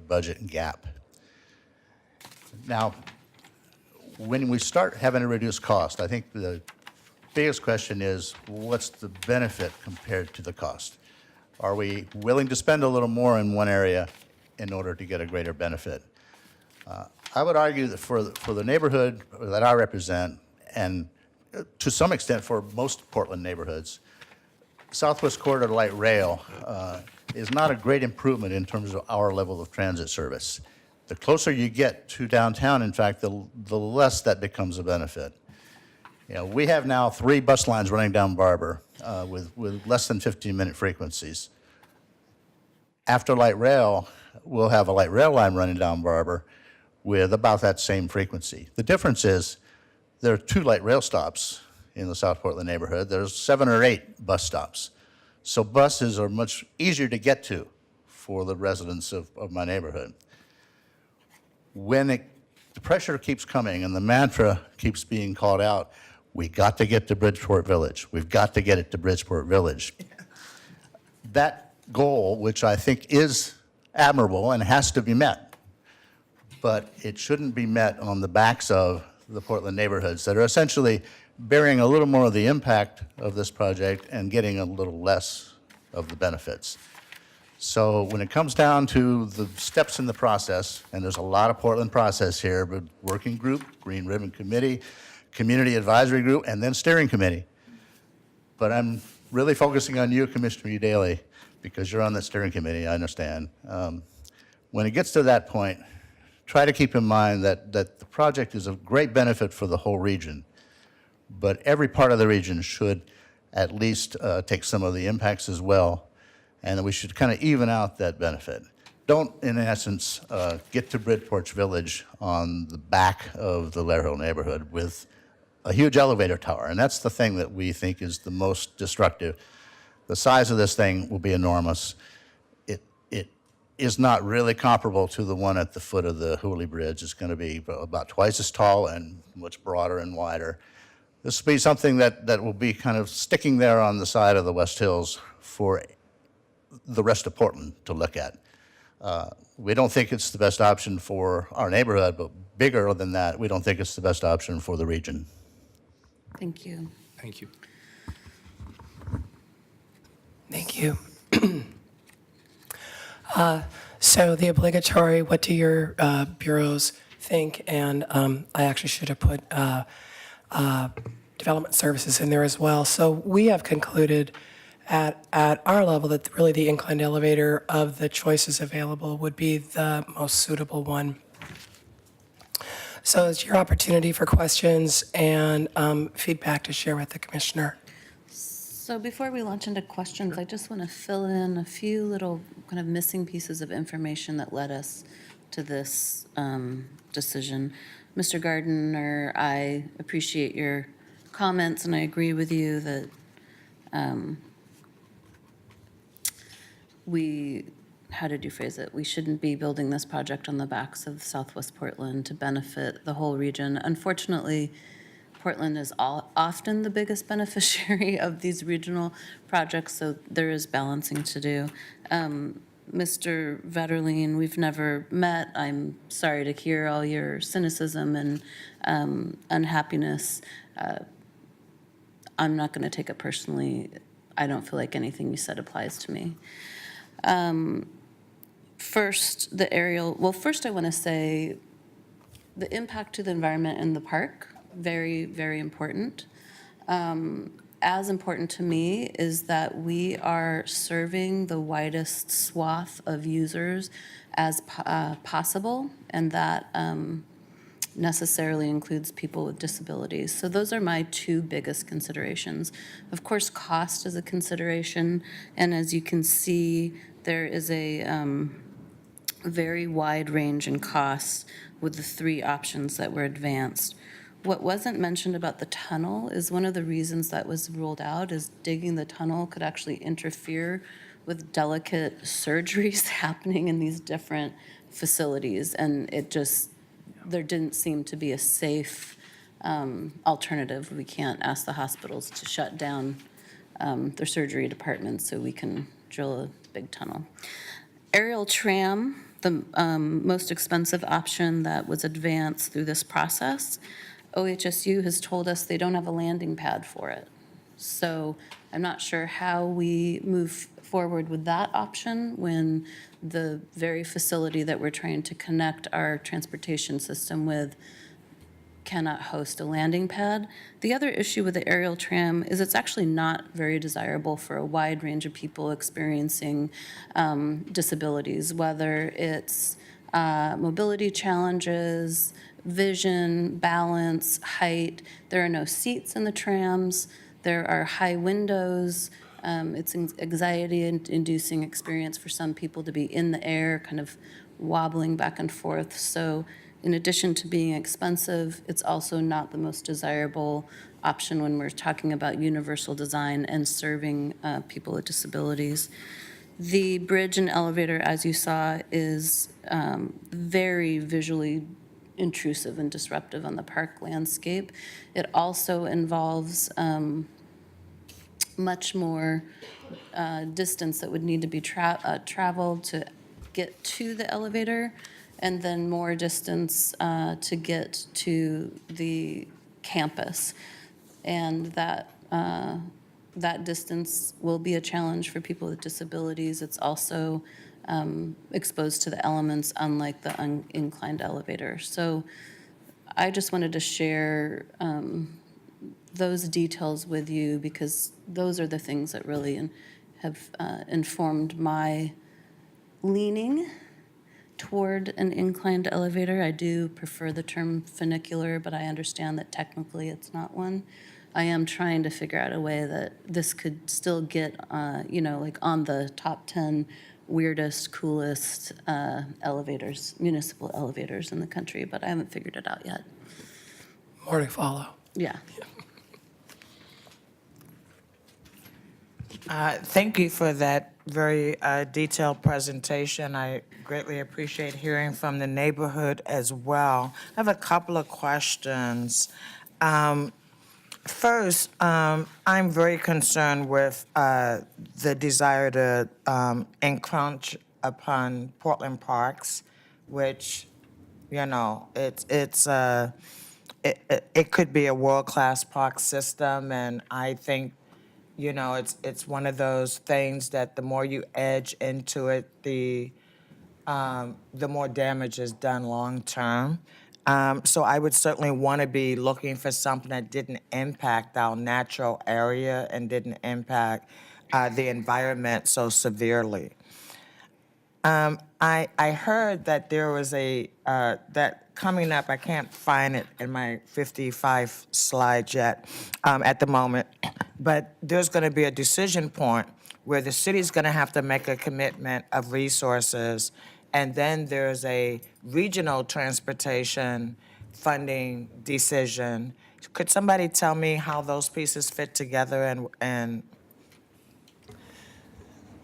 budget gap. Now, when we start having to reduce cost, I think the biggest question is, what's the benefit compared to the cost? Are we willing to spend a little more in one area in order to get a greater benefit? I would argue that for the neighborhood that I represent, and to some extent for most Portland neighborhoods, Southwest Corridor Light Rail is not a great improvement in terms of our level of transit service. The closer you get to downtown, in fact, the less that becomes a benefit. You know, we have now 3 bus lines running down Barber. with less than 15-minute frequencies. After light rail, we'll have a light rail line running down Barber with about that same frequency. The difference is there are 2 light rail stops in the South Portland neighborhood. There's 7 or 8 bus stops. So buses are much easier to get to for the residents of my neighborhood. When the pressure keeps coming and the mantra keeps being called out, we got to get to Bridgeport Village. We've got to get it to Bridgeport Village. That goal, which I think is admirable and has to be met, but it shouldn't be met on the backs of the Portland neighborhoods that are essentially bearing a little more of the impact of this project and getting a little less of the benefits. So when it comes down to the steps in the process, and there's a lot of Portland process here, but working group, Green Ribbon Committee, Community Advisory Group, and then Steering Committee. But I'm really focusing on you, Commissioner Daly, because you're on the Steering Committee, I understand. When it gets to that point, try to keep in mind that the project is of great benefit for the whole region, but every part of the region should at least take some of the impacts as well, and that we should kind of even out that benefit. Don't, in essence, get to Bridgeport Village on the back of the Lair Hill neighborhood with a huge elevator tower, and that's the thing that we think is the most destructive. The size of this thing will be enormous. It is not really comparable to the one at the foot of the Hooley Bridge. It's going to be about twice as tall and much broader and wider. This will be something that will be kind of sticking there on the side of the West Hills for the rest of Portland to look at. We don't think it's the best option for our neighborhood, but bigger than that, we don't think it's the best option for the region. Thank you. Thank you. Thank you. So the obligatory, what do your bureaus think? And I actually should have put development services in there as well. So we have concluded at our level that really the inclined elevator of the choices available would be the most suitable one. So it's your opportunity for questions and feedback to share with the commissioner. So before we launch into questions, I just want to fill in a few little kind of missing pieces of information that led us to this decision. Mr. Gardner, I appreciate your comments, and I agree with you that how did you phrase it? We shouldn't be building this project on the backs of Southwest Portland to benefit the whole region. Unfortunately, Portland is often the biggest beneficiary of these regional projects, so there is balancing to do. Mr. Vetterlein, we've never met. I'm sorry to hear all your cynicism and unhappiness. I'm not going to take it personally. I don't feel like anything you said applies to me. First, first I want to say the impact to the environment in the park, very, very important. As important to me is that we are serving the widest swath of users as possible, and that necessarily includes people with disabilities. So those are my 2 biggest considerations. Of course, cost is a consideration, and as you can see, there is a very wide range in costs with the 3 options that were advanced. What wasn't mentioned about the tunnel is one of the reasons that was ruled out is digging the tunnel could actually interfere with delicate surgeries happening in these different facilities, and there didn't seem to be a safe alternative. We can't ask the hospitals to shut down their surgery departments so we can drill a big tunnel. Aerial tram, the most expensive option that was advanced through this process. OHSU has told us they don't have a landing pad for it. So I'm not sure how we move forward with that option when the very facility that we're trying to connect our transportation system with cannot host a landing pad. The other issue with the aerial tram is it's actually not very desirable for a wide range of people experiencing disabilities, whether it's mobility challenges, vision, balance, height. There are no seats in the trams. There are high windows. It's an anxiety-inducing experience for some people to be in the air, kind of wobbling back and forth. So in addition to being expensive, it's also not the most desirable option when we're talking about universal design and serving people with disabilities. The bridge and elevator, as you saw, is very visually intrusive and disruptive on the park landscape. It also involves much more distance that would need to be traveled to get to the elevator, and then more distance to get to the campus. And that distance will be a challenge for people with disabilities. It's also exposed to the elements, unlike the inclined elevator. So I just wanted to share those details with you, because those are the things that really have informed my leaning toward an inclined elevator. I do prefer the term funicular, but I understand that technically it's not one. I am trying to figure out a way that this could still get, like on the top 10 weirdest, coolest elevators, municipal elevators in the country, but I haven't figured it out yet. More to follow. Yeah. Thank you for that very detailed presentation. I greatly appreciate hearing from the neighborhood as well. I have a couple of questions. First, I'm very concerned with the desire to encroach upon Portland Parks, which, it could be a world-class park system, and I think, it's one of those things that the more you edge into it, the more damage is done long-term. So I would certainly want to be looking for something that didn't impact our natural area and didn't impact the environment so severely. I heard that there was that coming up, I can't find it in my 55 slides yet at the moment, but there's going to be a decision point where the city's going to have to make a commitment of resources, and then there's a regional transportation funding decision. Could somebody tell me how those pieces fit together and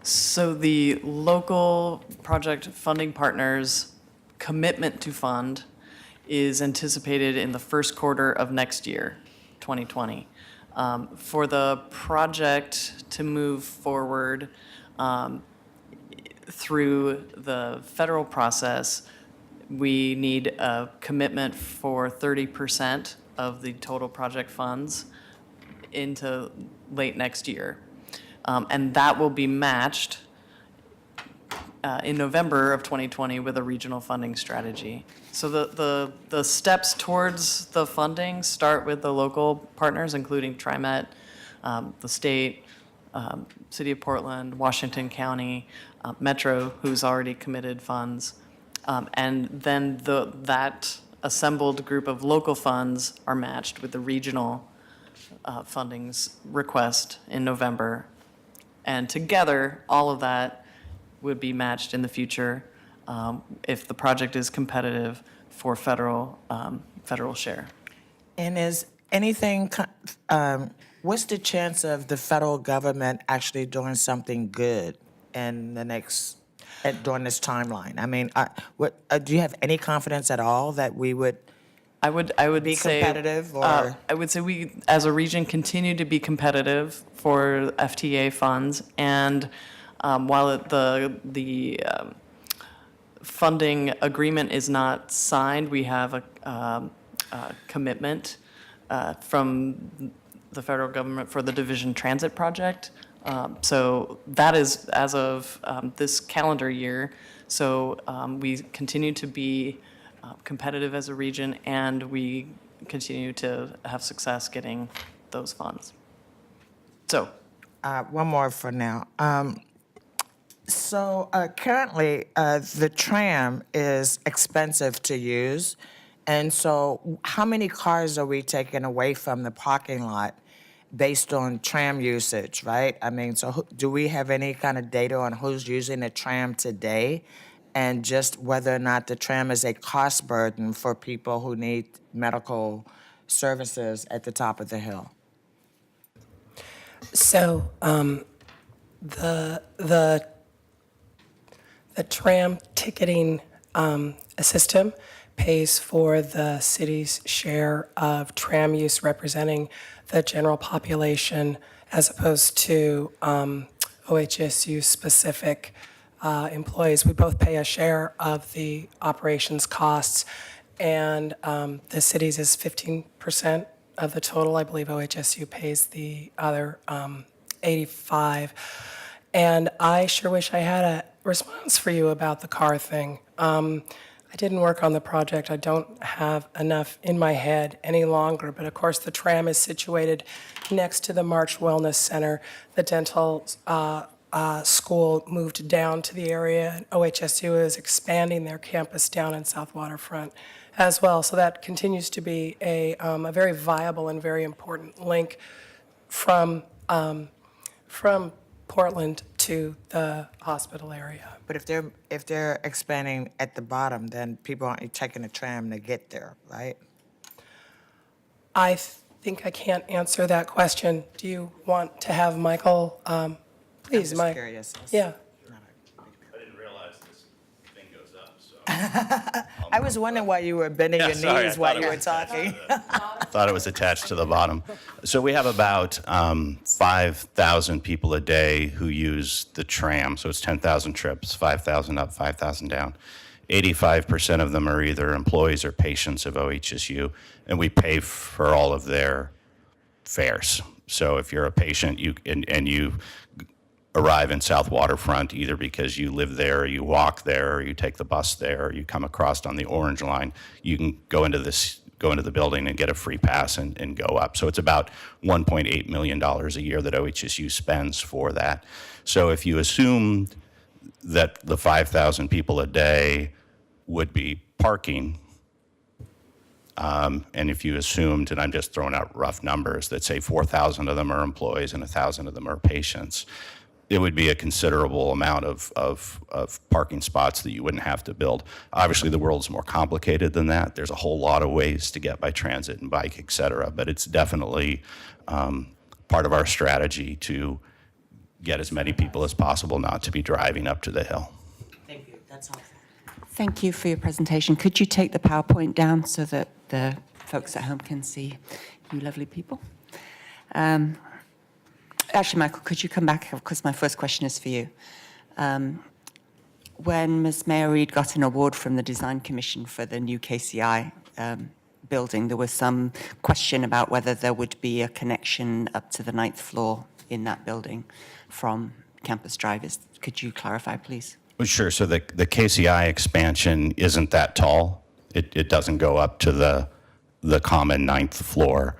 So the local project funding partners' commitment to fund is anticipated in the first quarter of next year, 2020. For the project to move forward through the federal process, we need a commitment for 30% of the total project funds into late next year. And that will be matched in November of 2020 with a regional funding strategy. So the steps towards the funding start with the local partners, including TriMet, the state, City of Portland, Washington County, Metro, who's already committed funds. And then that assembled group of local funds are matched with the regional funding's request in November. And together, all of that would be matched in the future if the project is competitive for federal share. And is anything, what's the chance of the federal government actually doing something good in the next, during this timeline? I mean, do you have any confidence at all that we would I would be say, competitive, or? I would say we, as a region, continue to be competitive for FTA funds. And while the funding agreement is not signed, we have a commitment from the federal government for the Division Transit Project. So that is as of this calendar year. So we continue to be competitive as a region, and we continue to have success getting those funds. So. One more for now. So currently, the tram is expensive to use, and so how many cars are we taking away from the parking lot? based on tram usage, right? I mean, so do we have any kind of data on who's using the tram today? And just whether or not the tram is a cost burden for people who need medical services at the top of the hill? So the tram ticketing system pays for the city's share of tram use representing the general population as opposed to OHSU-specific employees. We both pay a share of the operations costs, and the city's is 15% of the total. I believe OHSU pays the other 85. And I sure wish I had a response for you about the car thing. I didn't work on the project. I don't have enough in my head any longer. But of course, the tram is situated next to the March Wellness Center. The dental school moved down to the area, and OHSU is expanding their campus down in South Waterfront as well. So that continues to be a very viable and very important link from Portland to the hospital area. But if they're expanding at the bottom, then people aren't taking a tram to get there, right? I think I can't answer that question. Do you want to have Michael, please, just Mike? curious. Yeah. I didn't realize this thing goes up, so. I was wondering why you were bending Yeah, your sorry, I knees while thought you it were was talking. Thought it was attached to the bottom. So we have about 5,000 people a day who use the tram. So it's 10,000 trips, 5,000 up, 5,000 down. 85% of them are either employees or patients of OHSU, and we pay for all of their fares. So if you're a patient and you arrive in South Waterfront, either because you live there, or you walk there, or you take the bus there, or you come across on the Orange Line, you can go into the building and get a free pass and go up. So it's about $1.8 million a year that OHSU spends for that. So if you assume that the 5,000 people a day would be parking, and if you assumed, and I'm just throwing out rough numbers, that say 4,000 of them are employees and 1,000 of them are patients, it would be a considerable amount of parking spots that you wouldn't have to build. Obviously, the world's more complicated than that. There's a whole lot of ways to get by transit and bike, et cetera, but it's definitely part of our strategy to get as many people as possible not to be driving up to the hill. Thank you, that's all. Thank you for your presentation. Could you take the PowerPoint down so that the folks at home can see you lovely people? Actually, Michael, could you come back? Because my first question is for you. When Ms. Mayor Reed got an award from the Design Commission for the new KCI building, there was some question about whether there would be a connection up to the 9th floor in that building from Campus Drive. Could you clarify, please? Well, sure. So the KCI expansion isn't that tall. It doesn't go up to the common 9th floor.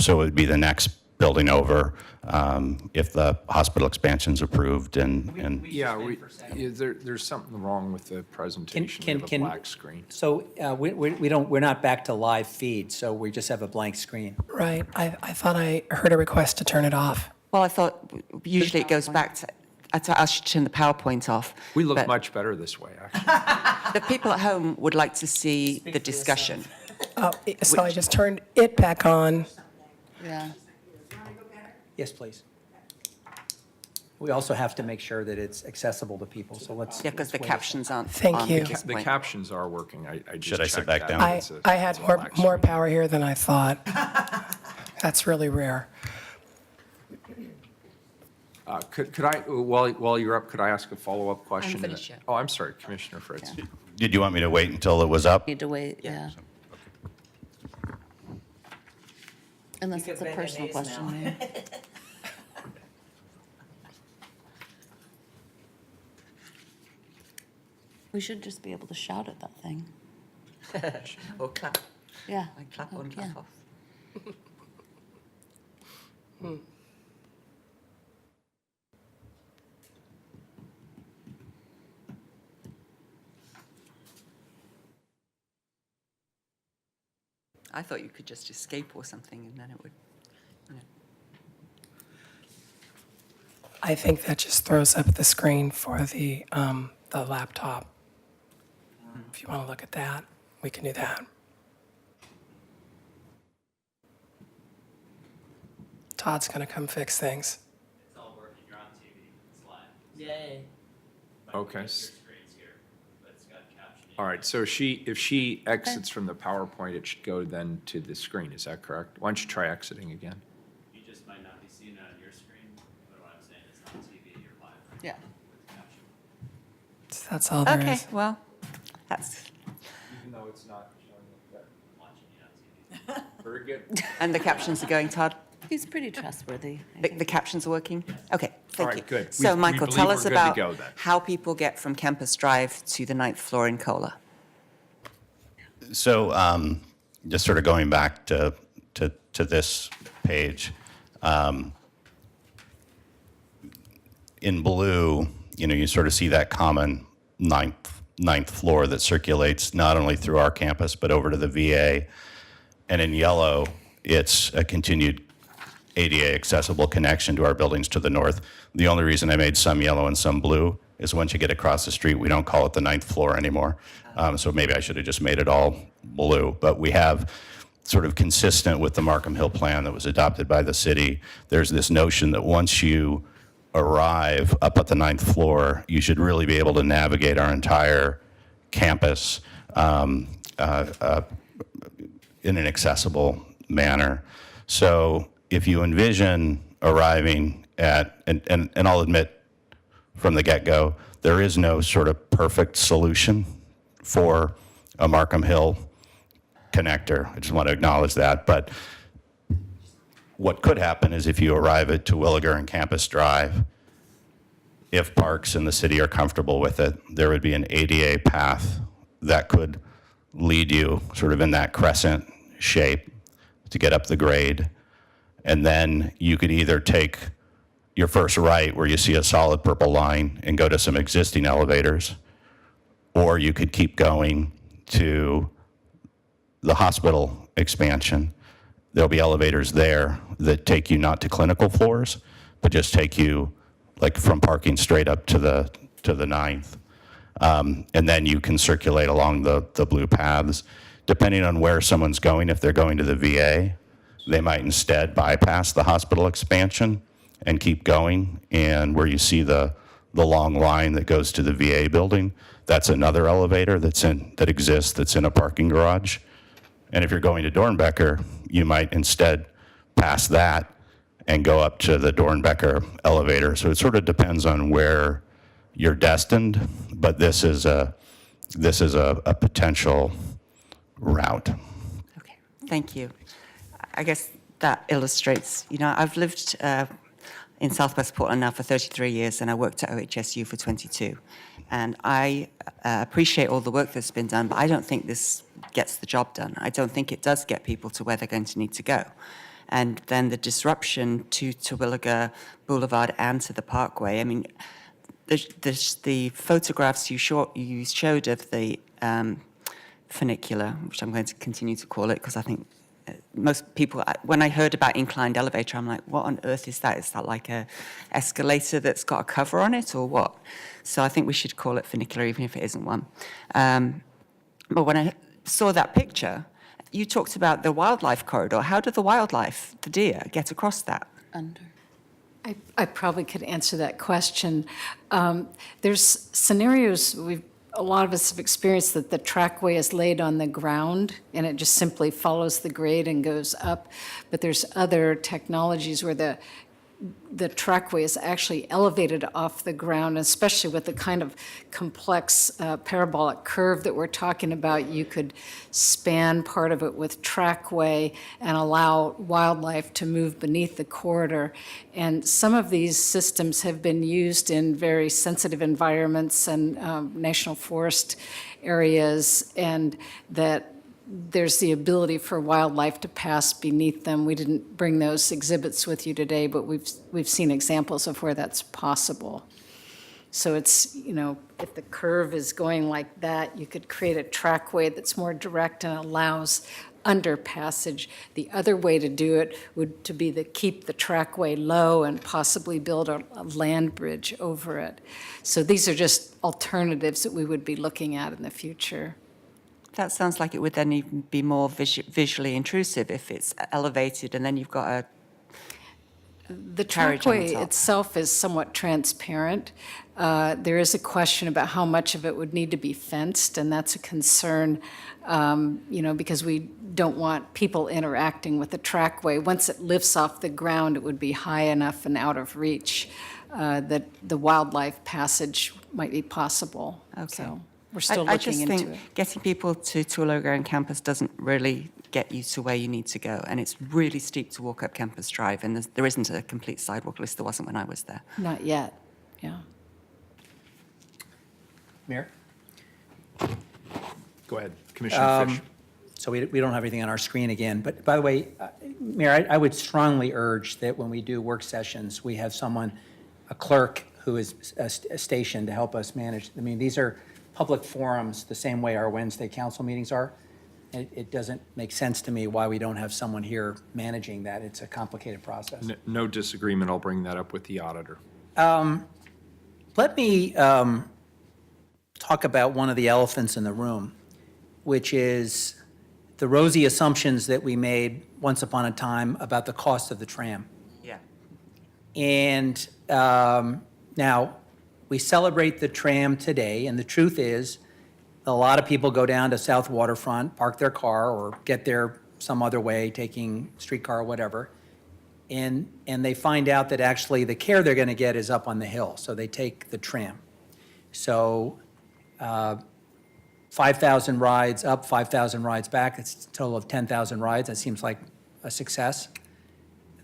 So it would be the next building over if the hospital expansion's approved and There's something wrong with the presentation. We have a black screen. So we're not back to live feed, so we just have a blank screen. Right. I thought I heard a request to turn it off. Well, I thought usually it goes back to, I should turn the PowerPoint off. We look but much better this way, actually. The people at home would like to see the discussion. Oh, so I just turned it back on. Yeah. Yes, please. We also have to make sure that it's accessible to people, so let's. Yeah, because the captions aren't Thank on you. at this The point. captions are working. I just Should I sit checked back that. down? I It's a- had it's a black more screen. power here than I thought. That's really rare. Could I, while you're up, could I ask a follow-up question? finished yet. Oh, I'm sorry, Commissioner Fritz. did you want me to wait until it was up? Need to wait, yeah. Unless it's a bend your personal knees question, now. Mayor. We should just be able to shout at that thing. Or clap, Yeah. like clap on, Yeah. clap off. I thought you could just escape or something and then it would, you know. I think that just throws up the screen for the laptop. If you want to look at that, we can do that. Todd's going to come fix things. It's all working. You're on TV. It's live. Yay. Okay. Screen's here, but it's got captioning. All right, so if she exits from the PowerPoint, it should go then to the screen, is that correct? Why don't you try exiting again? You just might not be seeing it on your screen, but what I'm saying is on TV, you're live. Yeah. With caption. So that's all there is. Okay, well, that's, Even though it's not showing up Watching you on TV. Very good. and the captions are going, Todd? He's pretty trustworthy. The captions are working? Okay, All thank right, you. good. So, We Michael, believe tell we're us good to about go then. how people get from Campus Drive to the 9th floor in Cola. So just sort of going back to this page, in blue, you sort of see that common ninth floor that circulates not only through our campus, but over to the VA. And in yellow, it's a continued ADA accessible connection to our buildings to the north. The only reason I made some yellow and some blue is once you get across the street, we don't call it the 9th floor anymore. So maybe I should have just made it all blue. But we have, sort of consistent with the Markham Hill plan that was adopted by the city, there's this notion that once you arrive up at the 9th floor, you should really be able to navigate our entire campus in an accessible manner. So if you envision arriving at, and I'll admit from the get-go, there is no sort of perfect solution for a Markham Hill connector. I just want to acknowledge that. But what could happen is if you arrive at Terwilliger and Campus Drive, if Parks and the city are comfortable with it, there would be an ADA path that could lead you sort of in that crescent shape to get up the grade. And then you could either take your first right where you see a solid purple line and go to some existing elevators, or you could keep going to the hospital expansion. There'll be elevators there that take you not to clinical floors, but just take you like from parking straight up to the 9th. And then you can circulate along the blue paths. Depending on where someone's going, if they're going to the VA, they might instead bypass the hospital expansion and keep going. And where you see the long line that goes to the VA building, that's another elevator that exists that's in a parking garage. And if you're going to Dornbecker, you might instead pass that and go up to the Dornbecker elevator. So it sort of depends on where you're destined, but this is a potential route. Okay, thank you. I guess that illustrates, I've lived in Southwest Portland now for 33 years, and I worked at OHSU for 22. And I appreciate all the work that's been done, but I don't think this gets the job done. I don't think it does get people to where they're going to need to go. And then the disruption to Terwilliger Boulevard and to the Parkway, I mean, the photographs you showed of the funicular, which I'm going to continue to call it because I think most people, when I heard about inclined elevator, I'm like, what on earth is that? Is that like a escalator that's got a cover on it or what? So I think we should call it funicular even if it isn't one. But when I saw that picture, you talked about the wildlife corridor. How do the wildlife, the deer, get across that? Under. I probably could answer that question. There's scenarios a lot of us have experienced that the trackway is laid on the ground and it just simply follows the grade and goes up. But there's other technologies where the trackway is actually elevated off the ground, especially with the kind of complex parabolic curve that we're talking about. You could span part of it with trackway and allow wildlife to move beneath the corridor. And some of these systems have been used in very sensitive environments and national forest areas, and that there's the ability for wildlife to pass beneath them. We didn't bring those exhibits with you today, but we've seen examples of where that's possible. So it's, if the curve is going like that, you could create a trackway that's more direct and allows underpassage. The other way to do it would to be to keep the trackway low and possibly build a land bridge over it. So these are just alternatives that we would be looking at in the future. That sounds like it would then even be more visually intrusive if it's elevated and then you've got a The carriage on the trackway top. itself is somewhat transparent. There is a question about how much of it would need to be fenced, and that's a concern, because we don't want people interacting with the trackway. Once it lifts off the ground, it would be high enough and out of reach that the wildlife passage might be possible. Okay. So we're still I looking just into think it. getting people to Tualagarn campus doesn't really get you to where you need to go. And it's really steep to walk up Campus Drive, and there isn't a complete sidewalk list. There wasn't when I was there. Not yet, yeah. Mayor? Go ahead, Commissioner Fish. So we don't have everything on our screen again. But by the way, Mayor, I would strongly urge that when we do work sessions, we have someone, a clerk, who is stationed to help us manage. I mean, these are public forums the same way our Wednesday council meetings are. It doesn't make sense to me why we don't have someone here managing that. It's a complicated process. No disagreement. I'll bring that up with the auditor. Let me talk about one of the elephants in the room, which is the rosy assumptions that we made once upon a time about the cost of the tram. Yeah. And now, we celebrate the tram today, and the truth is, a lot of people go down to South Waterfront, park their car, or get there some other way, taking streetcar or whatever, and they find out that actually the care they're going to get is up on the hill, so they take the tram. So 5,000 rides up, 5,000 rides back, it's a total of 10,000 rides. That seems like a success.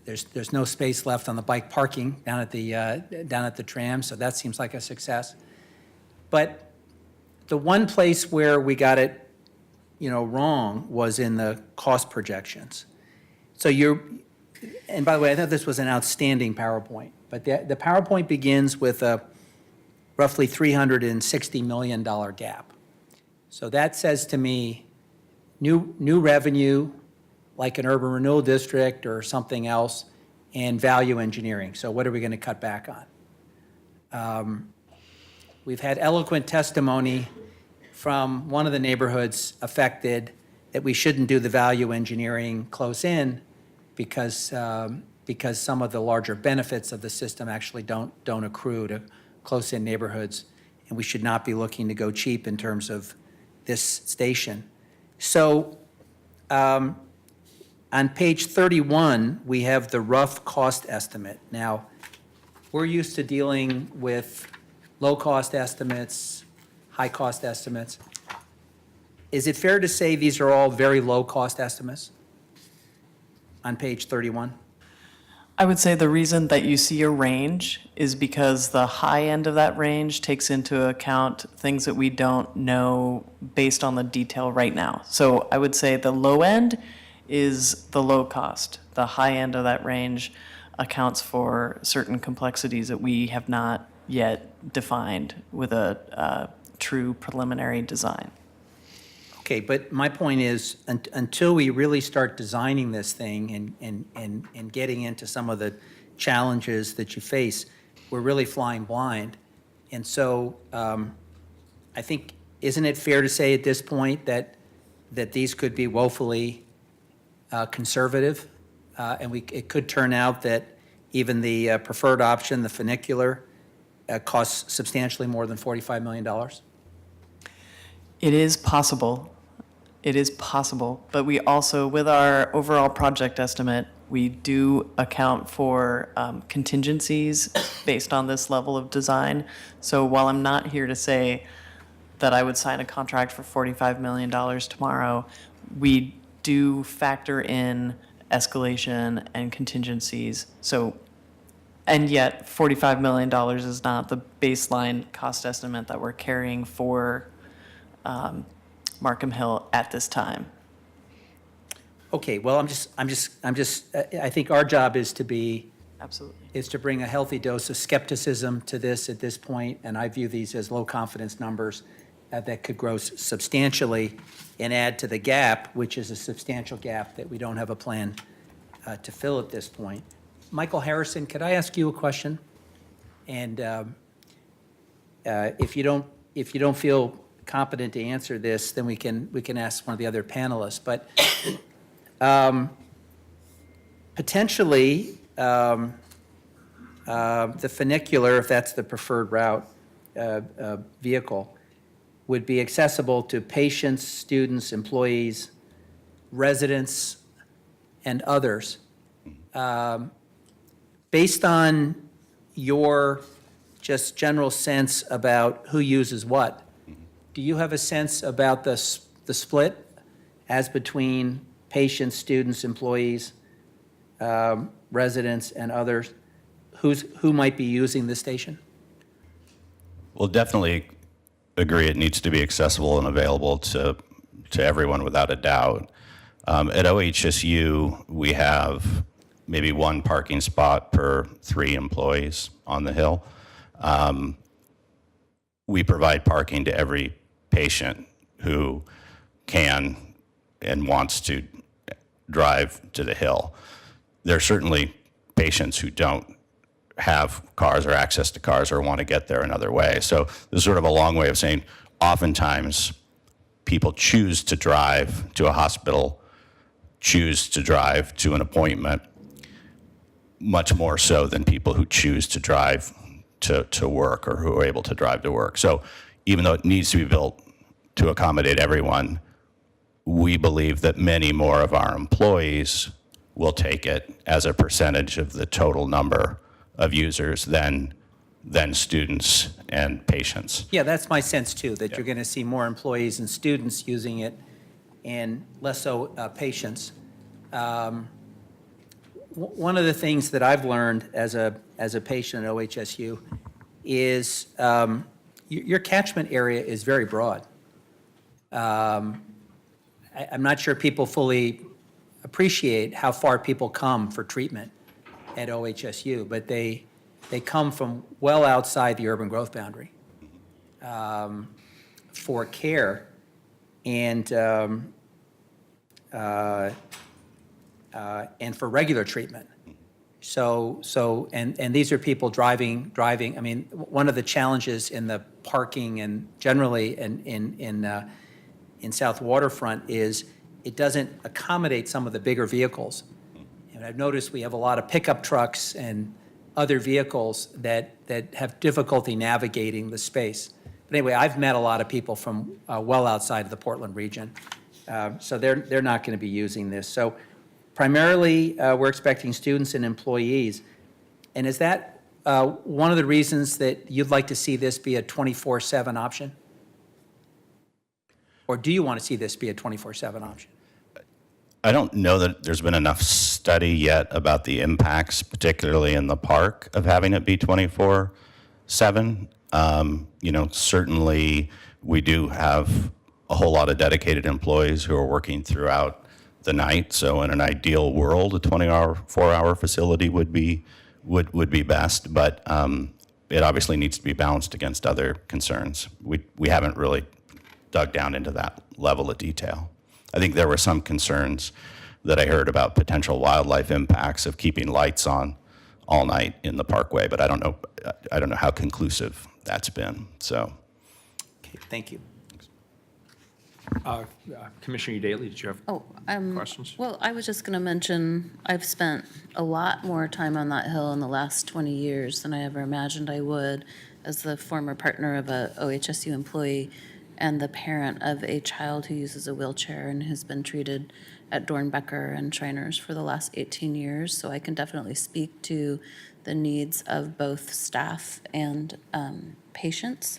There's no space left on the bike parking down at the tram, so that seems like a success. But the one place where we got it, wrong was in the cost projections. So and by the way, I thought this was an outstanding PowerPoint, but the PowerPoint begins with a roughly $360 million gap. So that says to me, new revenue, like an urban renewal district or something else, and value engineering. So what are we going to cut back on? We've had eloquent testimony from one of the neighborhoods affected that we shouldn't do the value engineering close in because some of the larger benefits of the system actually don't accrue to close in neighborhoods, and we should not be looking to go cheap in terms of this station. So on page 31, we have the rough cost estimate. Now, we're used to dealing with low-cost estimates, high-cost estimates. Is it fair to say these are all very low-cost estimates on page 31? I would say the reason that you see a range is because the high end of that range takes into account things that we don't know based on the detail right now. So I would say the low end is the low cost. The high end of that range accounts for certain complexities that we have not yet defined with a true preliminary design. Okay, but my point is, until we really start designing this thing and getting into some of the challenges that you face, we're really flying blind. And so I think, isn't it fair to say at this point that these could be woefully conservative? And it could turn out that even the preferred option, the funicular, costs substantially more than $45 million? It is possible. It is possible. But we also, with our overall project estimate, we do account for contingencies based on this level of design. So while I'm not here to say that I would sign a contract for $45 million tomorrow, we do factor in escalation and contingencies. So, and yet $45 million is not the baseline cost estimate that we're carrying for Markham Hill at this time. Okay, well, I think our job is to be Absolutely. is to bring a healthy dose of skepticism to this at this point, and I view these as low-confidence numbers that could grow substantially and add to the gap, which is a substantial gap that we don't have a plan to fill at this point. Michael Harrison, could I ask you a question? And if you don't feel competent to answer this, then we can ask one of the other panelists. But potentially, the funicular, if that's the preferred route, vehicle, would be accessible to patients, students, employees, residents, and others. Based on your just general sense about who uses what, do you have a sense about the split as between patients, students, employees, residents, and others? Who might be using the station? We'll definitely agree it needs to be accessible and available to everyone without a doubt. At OHSU, we have maybe one parking spot per 3 employees on the Hill. We provide parking to every patient who can and wants to drive to the Hill. There are certainly patients who don't have cars or access to cars or want to get there another way. So there's sort of a long way of saying oftentimes people choose to drive to a hospital, choose to drive to an appointment, much more so than people who choose to drive to work or who are able to drive to work. So even though it needs to be built to accommodate everyone, we believe that many more of our employees will take it as a percentage of the total number of users than students and patients. Yeah, that's my sense too, that you're going to see more employees and students using it and less so patients. One of the things that I've learned as a patient at OHSU is your catchment area is very broad. I'm not sure people fully appreciate how far people come for treatment at OHSU, but they come from well outside the urban growth boundary for care and for regular treatment. And these are people driving. I mean, one of the challenges in the parking and generally in South Waterfront is it doesn't accommodate some of the bigger vehicles. And I've noticed we have a lot of pickup trucks and other vehicles that have difficulty navigating the space. But anyway, I've met a lot of people from well outside of the Portland region, so they're not going to be using this. So primarily, we're expecting students and employees. And is that one of the reasons that you'd like to see this be a 24/7 option? Or do you want to see this be a 24/7 option? I don't know that there's been enough study yet about the impacts, particularly in the park, of having it be 24/7. Certainly we do have a whole lot of dedicated employees who are working throughout the night. So in an ideal world, a 24-hour facility would be best, but it obviously needs to be balanced against other concerns. We haven't really dug down into that level of detail. I think there were some concerns that I heard about potential wildlife impacts of keeping lights on all night in the parkway, but I don't know how conclusive that's been. So, Okay, thank you. Commissioner Daly, did you have questions? Well, I was just going to mention, I've spent a lot more time on that hill in the last 20 years than I ever imagined I would as the former partner of a OHSU employee and the parent of a child who uses a wheelchair and has been treated at Dornbecker and Shriners for the last 18 years. So I can definitely speak to the needs of both staff and patients.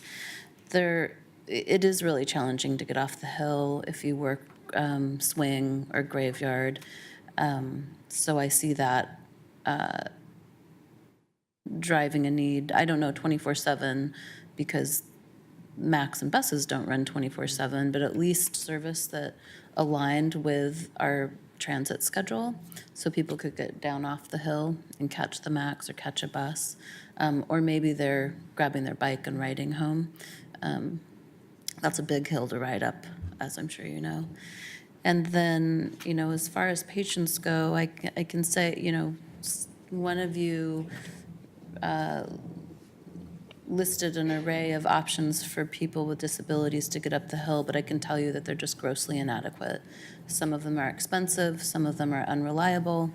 It is really challenging to get off the hill if you work swing or graveyard. So I see that driving a need. I don't know 24/7 because Max and buses don't run 24/7, but at least service that aligned with our transit schedule, so people could get down off the hill and catch the MAX or catch a bus, or maybe they're grabbing their bike and riding home. That's a big hill to ride up, as I'm sure you know. And then, as far as patients go, I can say, one of you listed an array of options for people with disabilities to get up the hill, but I can tell you that they're just grossly inadequate. Some of them are expensive, some of them are unreliable.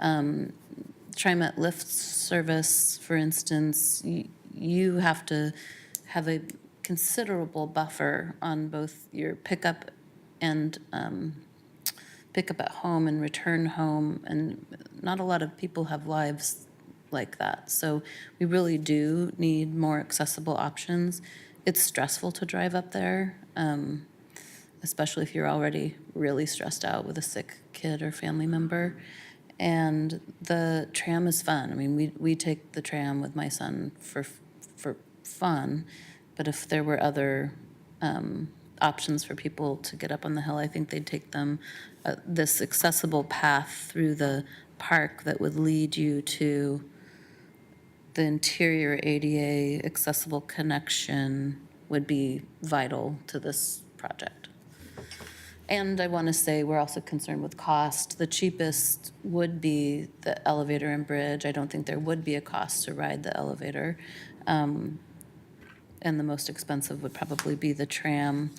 TriMet lift service, for instance, you have to have a considerable buffer on both your pickup and pick up at home and return home, and not a lot of people have lives like that. So we really do need more accessible options. It's stressful to drive up there, especially if you're already really stressed out with a sick kid or family member. And the tram is fun. I mean, we take the tram with my son for fun, but if there were other options for people to get up on the hill, I think they'd take them. This accessible path through the park that would lead you to the interior ADA accessible connection would be vital to this project. And I want to say we're also concerned with cost. The cheapest would be the elevator and bridge. I don't think there would be a cost to ride the elevator. And the most expensive would probably be the tram.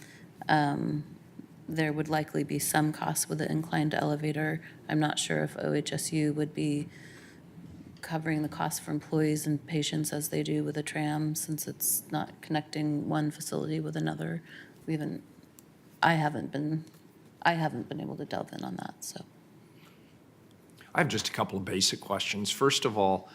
There would likely be some cost with the inclined elevator. I'm not sure if OHSU would be covering the cost for employees and patients as they do with a tram, since it's not connecting one facility with another. I haven't been able to delve in on that, so. I have just a couple of basic questions. First of all,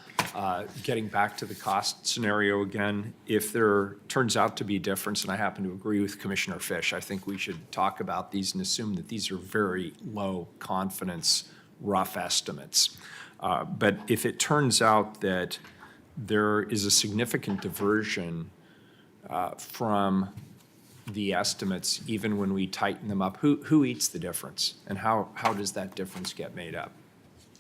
getting back to the cost scenario again, if there turns out to be a difference, and I happen to agree with Commissioner Fish, I think we should talk about these and assume that these are very low confidence, rough estimates. But if it turns out that there is a significant diversion from the estimates, even when we tighten them up, who eats the difference? And how does that difference get made up?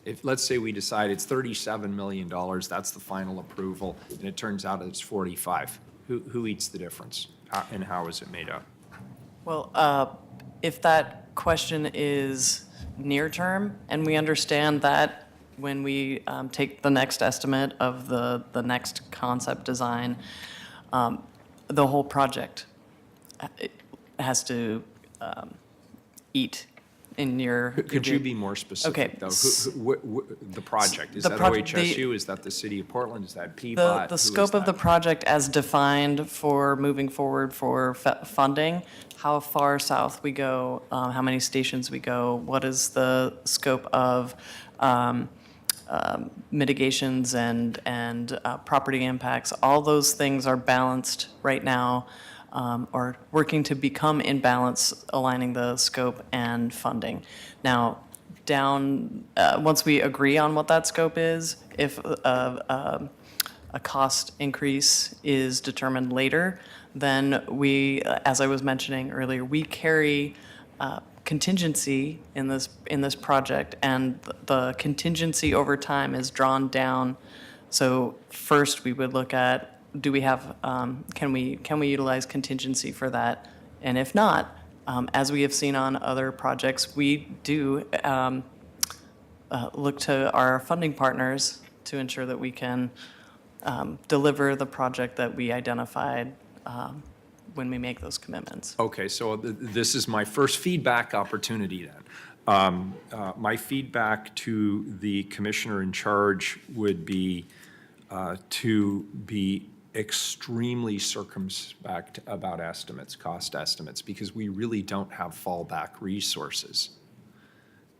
If, let's say we decide it's $37 million, that's the final approval, and it turns out it's 45, who eats the difference? And how is it made up? Well, if that question is near term, and we understand that when we take the next estimate of the next concept design, the whole project it has to eat in your. Could you be more specific, Okay. though? The project, is The that proj- OHSU, is that the City of Portland, is that PBOT? The scope of the project as defined for moving forward for funding, how far south we go, how many stations we go, what is the scope of mitigations and property impacts. All those things are balanced right now, or working to become in balance, aligning the scope and funding. Now, once we agree on what that scope is, if a cost increase is determined later, then we, as I was mentioning earlier, we carry contingency in this project, and the contingency over time is drawn down. So first, we would look at, do we have, can we utilize contingency for that? And if not, as we have seen on other projects, we do look to our funding partners to ensure that we can deliver the project that we identified when we make those commitments. Okay, so this is my first feedback opportunity then. My feedback to the commissioner in charge would be to be extremely circumspect about estimates, cost estimates, because we really don't have fallback resources.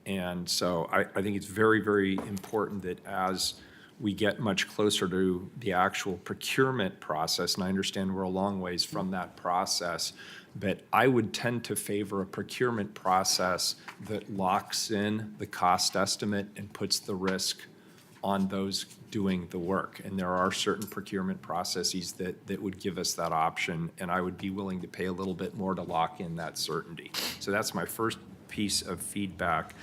And so I think it's very, very important that as we get much closer to the actual procurement process, and I understand we're a long ways from that process, but I would tend to favor a procurement process that locks in the cost estimate and puts the risk on those doing the work. And there are certain procurement processes that would give us that option, and I would be willing to pay a little bit more to lock in that certainty. So that's my first piece of feedback.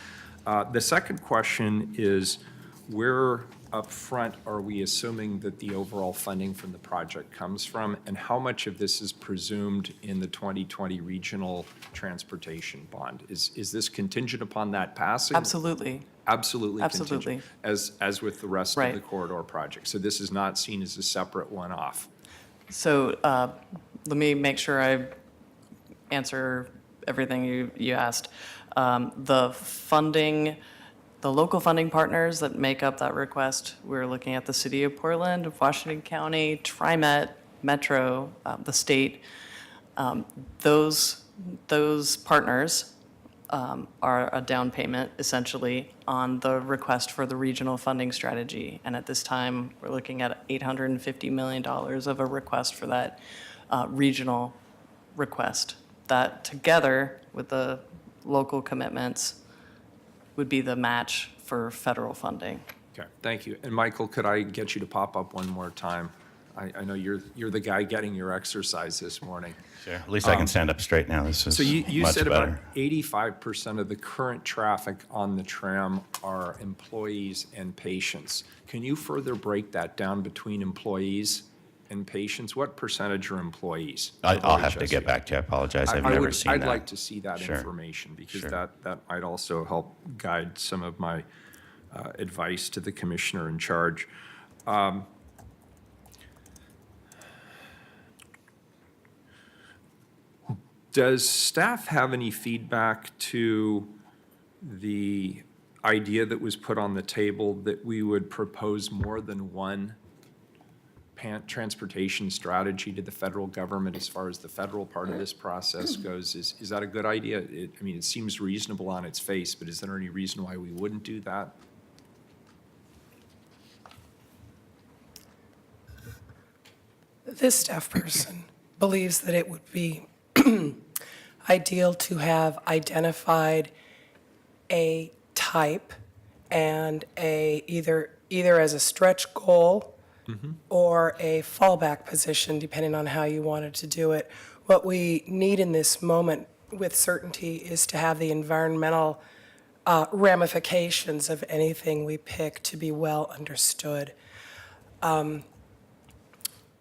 The second question is, where up front are we assuming that the overall funding from the project comes from? And how much of this is presumed in the 2020 regional transportation bond? Is this contingent upon that passing? Absolutely. Absolutely Absolutely. contingent, as with the rest of Right. the corridor project. So this is not seen as a separate one-off. So let me make sure I answer everything you asked. The funding, the local funding partners that make up that request, we're looking at the City of Portland, Washington County, TriMet, Metro, the state. Those partners are a down payment essentially on the request for the regional funding strategy. And at this time, we're looking at $850 million of a request for that regional request. That together with the local commitments would be the match for federal funding. Okay, thank you. And Michael, could I get you to pop up one more time? I know you're the guy getting your exercise this morning. Sure. At least I can stand up straight now. This is So you much said about better. 85% of the current traffic on the tram are employees and patients. Can you further break that down between employees and patients? What percentage are employees? I'll have to OHSU? get back to you. I apologize. I've never seen that. I'd like to see that Sure. information, because Sure. that might also help guide some of my advice to the commissioner in charge. Does staff have any feedback to the idea that was put on the table that we would propose more than one transportation strategy to the federal government as far as the federal part of this process goes? Is that a good idea? I mean, it seems reasonable on its face, but is there any reason why we wouldn't do that? This staff person believes that it would be ideal to have identified a type and either as a stretch goal or a fallback position, depending on how you wanted to do it. What we need in this moment with certainty is to have the environmental ramifications of anything we pick to be well understood.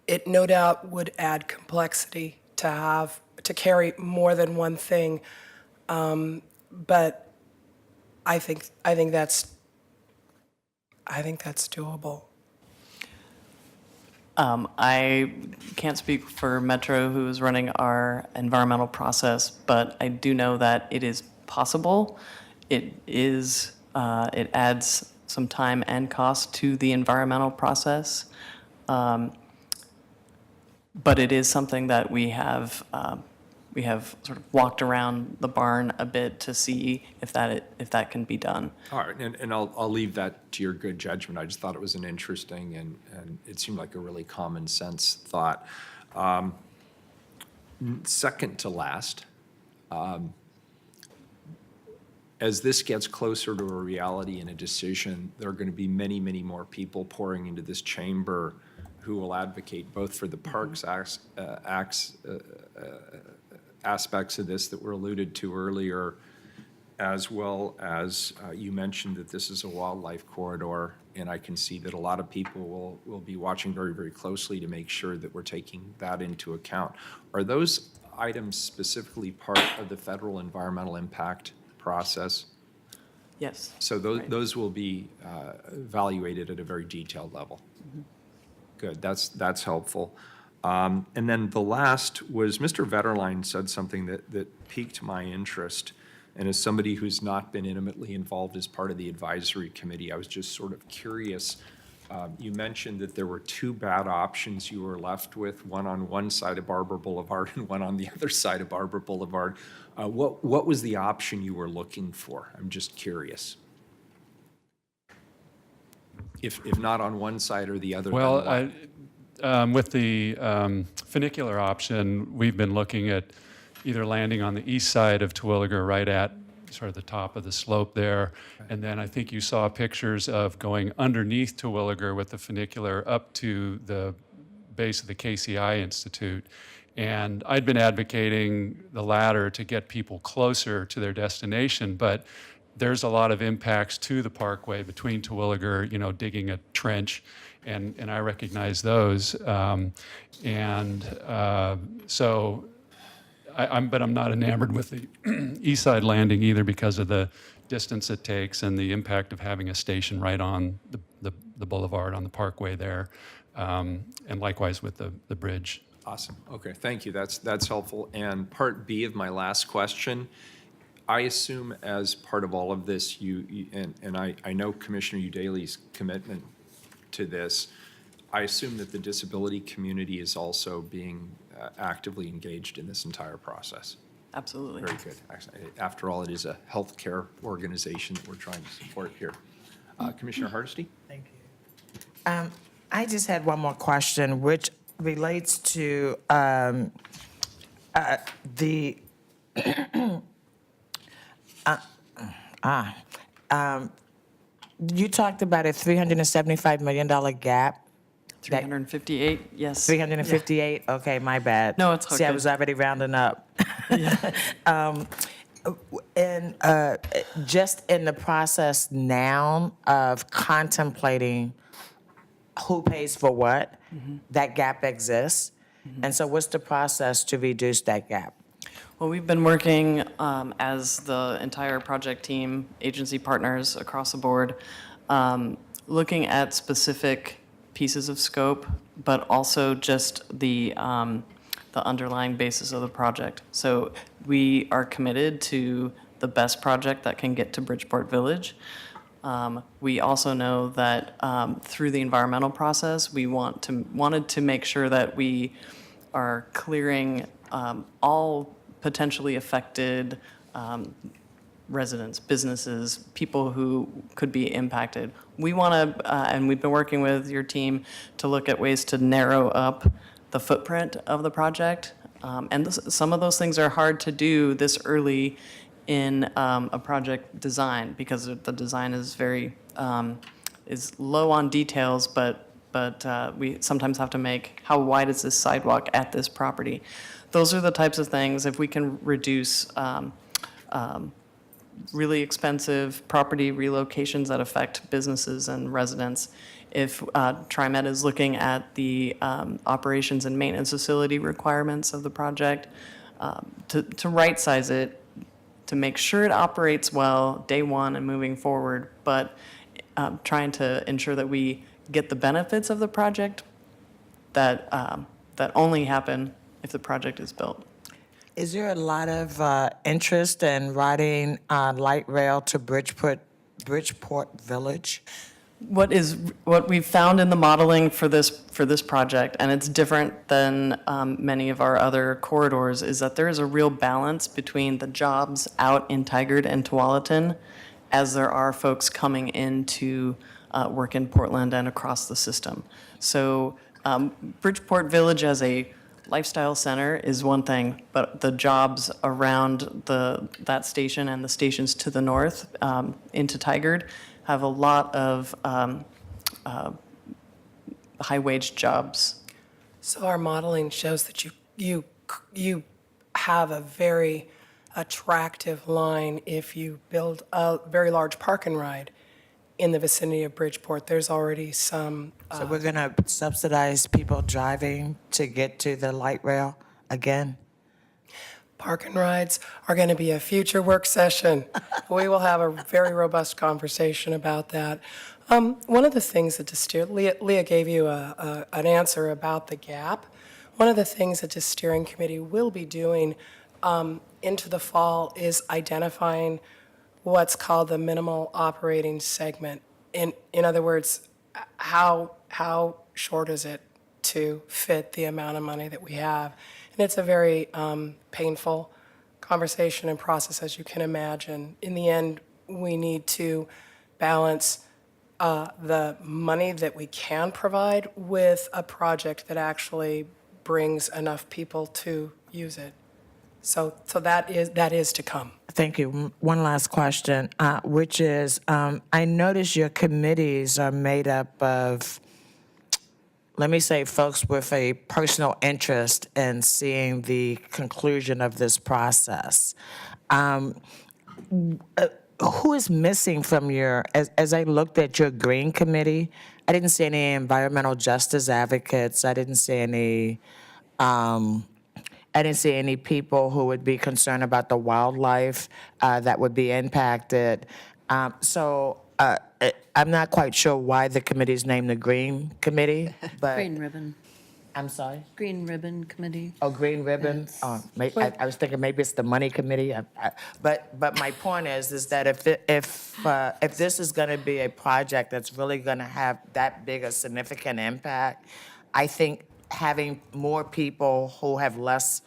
It no doubt would add complexity to carry more than one thing, but I think that's doable. I can't speak for Metro, who is running our environmental process, but I do know that it is possible. It adds some time and cost to the environmental process. But it is something that we have sort of walked around the barn a bit to see if that can be done. All right, and I'll leave that to your good judgment. I just thought it was an interesting and it seemed like a really common sense thought. Second to last, as this gets closer to a reality and a decision, there are going to be many, many more people pouring into this chamber who will advocate both for the parks aspects of this that were alluded to earlier, as well as you mentioned that this is a wildlife corridor, and I can see that a lot of people will be watching very, very closely to make sure that we're taking that into account. Are those items specifically part of the federal environmental impact process? Yes. So those will be evaluated at a very detailed level. Good, that's helpful. And then the last was Mr. Vetterlein said something that piqued my interest. And as somebody who's not been intimately involved as part of the advisory committee, I was just sort of curious. You mentioned that there were two bad options you were left with, one on one side of Barber Boulevard and one on the other side of Barber Boulevard. What was the option you were looking for? I'm just curious. If not on one side or the other, then Well, what? with the funicular option, we've been looking at either landing on the east side of Terwilliger, right at sort of the top of the slope there, and then I think you saw pictures of going underneath Terwilliger with the funicular up to the base of the KCI Institute. And I'd been advocating the latter to get people closer to their destination, but there's a lot of impacts to the parkway between Terwilliger, digging a trench, and I recognize those. So I'm not enamored with the east side landing either because of the distance it takes and the impact of having a station right on the boulevard, on the parkway there, and likewise with the bridge. Awesome. Okay, thank you. That's helpful. And part B of my last question, I assume as part of all of this, and I know Commissioner Udaley's commitment to this, I assume that the disability community is also being actively engaged in this entire process. Absolutely. Very good. Actually, after all, it is a healthcare organization that we're trying to support here. Commissioner Hardesty? Thank you. I just had one more question, which relates to the, you talked about a $375 million gap. 358, yes. 358? Okay, my bad. No, it's See, I okay. was already rounding up. And just in the process now of contemplating who pays for what, that gap exists. And so what's the process to reduce that gap? Well, we've been working as the entire project team, agency partners across the board, looking at specific pieces of scope, but also just the underlying basis of the project. So we are committed to the best project that can get to Bridgeport Village. We also know that through the environmental process, we wanted to make sure that we are clearing all potentially affected residents, businesses, people who could be impacted. We want to, and we've been working with your team to look at ways to narrow up the footprint of the project. And some of those things are hard to do this early in a project design because the design is very, is low on details, but we sometimes have to make, how wide is this sidewalk at this property? Those are the types of things, if we can reduce really expensive property relocations that affect businesses and residents. If TriMet is looking at the operations and maintenance facility requirements of the project, to right-size it, to make sure it operates well day one and moving forward, but trying to ensure that we get the benefits of the project that only happen if the project is built. Is there a lot of interest in riding light rail to Bridgeport Village? What we've found in the modeling for this project, and it's different than many of our other corridors, is that there is a real balance between the jobs out in Tigard and Tualatin as there are folks coming in to work in Portland and across the system. So Bridgeport Village as a lifestyle center is one thing, but the jobs around that station and the stations to the north into Tigard have a lot of high-wage jobs. So our modeling shows that you have a very attractive line if you build a very large park and ride in the vicinity of Bridgeport. There's already some. So we're going to subsidize people driving to get to the light rail again? Park and rides are going to be a future work session. We will have a very robust conversation about that. One of the things that Leah gave you an answer about the gap. One of the things that the steering committee will be doing into the fall is identifying what's called the minimal operating segment. In other words, how short is it to fit the amount of money that we have? And it's a very painful conversation and process, as you can imagine. In the end, we need to balance the money that we can provide with a project that actually brings enough people to use it. So that is to come. Thank you. One last question, which is, I notice your committees are made up of, let me say, folks with a personal interest in seeing the conclusion of this process. who is missing from your, as I looked at your green committee, I didn't see any environmental justice advocates. I didn't see any, I didn't see any people who would be concerned about the wildlife that would be impacted. I'm not quite sure why the committee's named the Green Committee, but. Green Ribbon, I'm sorry? Green Ribbon Committee. Oh, Green Ribbon? Yes. Oh, I was thinking maybe it's the Money Committee. But my point is that if this is going to be a project that's really going to have that big a significant impact, I think having more people who have less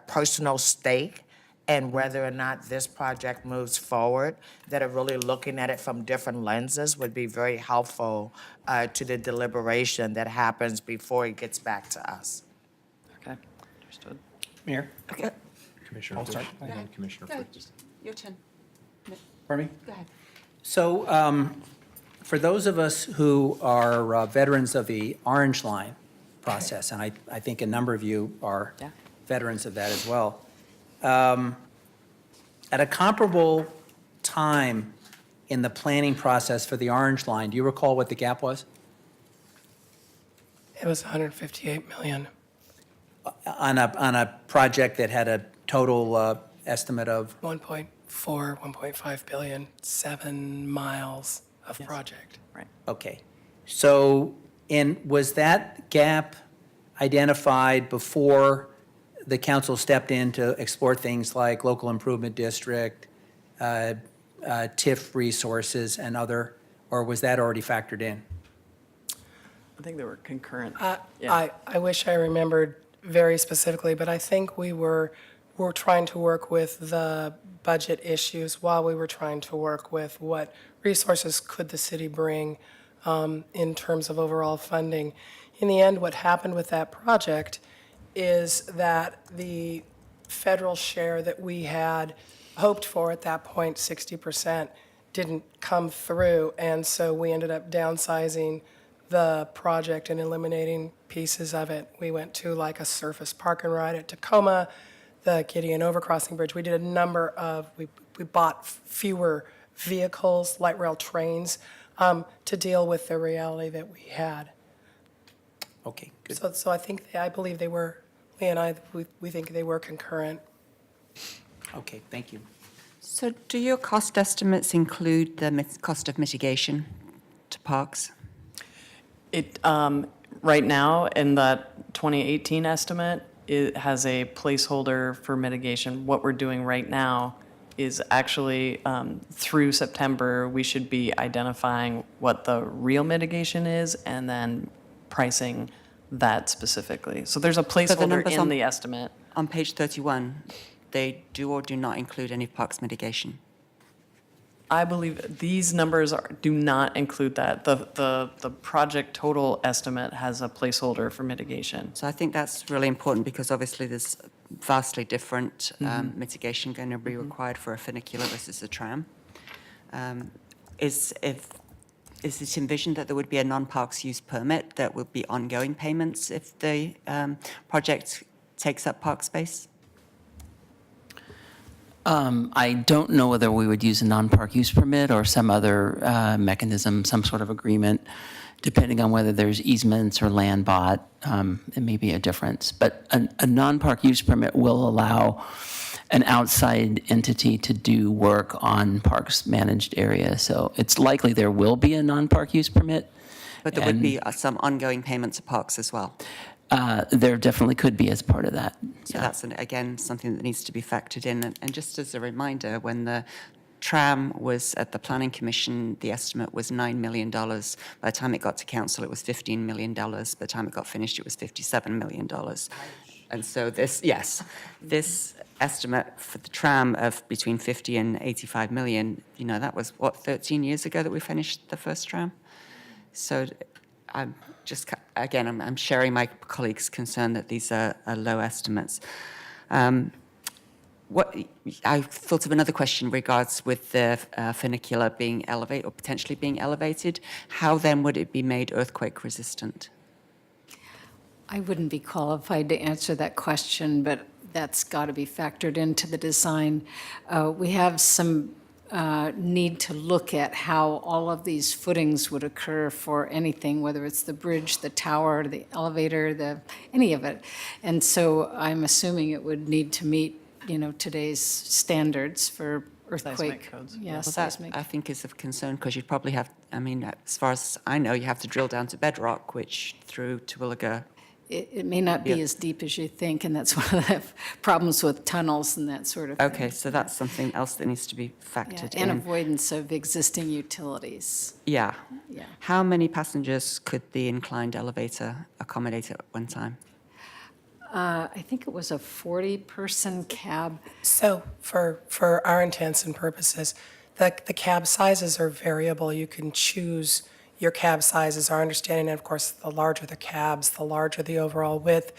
personal stake and whether or not this project moves forward, that are really looking at it from different lenses would be very helpful to the deliberation that happens before it gets back to us. Okay, understood. Mayor? Commissioner Oh, sorry. Fish, and then Commissioner Fritz. Your turn. Pardon me? Go ahead. So for those of us who are veterans of the Orange Line process, and I think a number of you are Yeah. veterans of that as well, at a comparable time in the planning process for the Orange Line, do you recall what the gap was? It was 158 million. On a project that had a total estimate of, 1.4, 1.5 billion, 7 miles of project. Right. okay. So was that gap identified before the council stepped in to explore things like local improvement district, TIF resources and other, or was that already factored in? I think they were concurrent. I wish I remembered very specifically, but I think we're trying to work with the budget issues while we were trying to work with what resources could the city bring in terms of overall funding. In the end, what happened with that project is that the federal share that we had hoped for at that point, 60%, didn't come through. And so we ended up downsizing the project and eliminating pieces of it. We went to like a surface park and ride at Tacoma, the Gideon Overcrossing Bridge. We did a number of, we bought fewer vehicles, light rail trains, to deal with the reality that we had. Okay, good. So I believe they were, Lee and I, we think they were concurrent. Okay, thank you. So do your cost estimates include the cost of mitigation to parks? It, right now, in that 2018 estimate, it has a placeholder for mitigation. What we're doing right now is actually, through September, we should be identifying what the real mitigation is and then pricing that specifically. So there's a placeholder numbers in on- the estimate. On page 31, they do or do not include any parks mitigation? I believe these numbers do not include that. The project total estimate has a placeholder for mitigation. So I think that's really important because obviously there's vastly different mitigation going to be required for a funicular versus a tram. Is it envisioned that there would be a non-parks use permit that would be ongoing payments if the project takes up park space? I don't know whether we would use a non-park use permit or some other mechanism, some sort of agreement, depending on whether there's easements or land bought. It may be a difference. But a non-park use permit will allow an outside entity to do work on parks managed area. So it's likely there will be a non-park use permit. But there would be some ongoing payments to parks as well? There definitely could be as part of that. So that's, again, something that needs to be factored in. And just as a reminder, when the tram was at the Planning Commission, the estimate was $9 million. By the time it got to council, it was $15 million. By the time it got finished, it was $57 million. And so this estimate for the tram of between 50 and 85 million, that was, 13 years ago that we finished the first tram? So I'm just, again, I'm sharing my colleagues' concern that these are low estimates. I thought of another question regards with the funicular being elevated or potentially being elevated. How then would it be made earthquake resistant? I wouldn't be qualified to answer that question, but that's got to be factored into the design. We have some need to look at how all of these footings would occur for anything, whether it's the bridge, the tower, the elevator, any of it. And so I'm assuming it would need to meet, today's standards for earthquake. codes. Yeah, Well, that, seismic. I think, is of concern because you'd probably have, I mean, as far as I know, you have to drill down to bedrock, which through Terwilliger. It may not be Yeah. as deep as you think, and that's one of the problems with tunnels and that sort of thing. Okay, so that's something else that needs to be Yeah, factored and in. avoidance of existing utilities. Yeah. Yeah. How many passengers could the inclined elevator accommodate at one time? I think it was a 40-person cab. So for our intents and purposes, the cab sizes are variable. You can choose your cab sizes. Our understanding, and of course, the larger the cabs, the larger the overall width.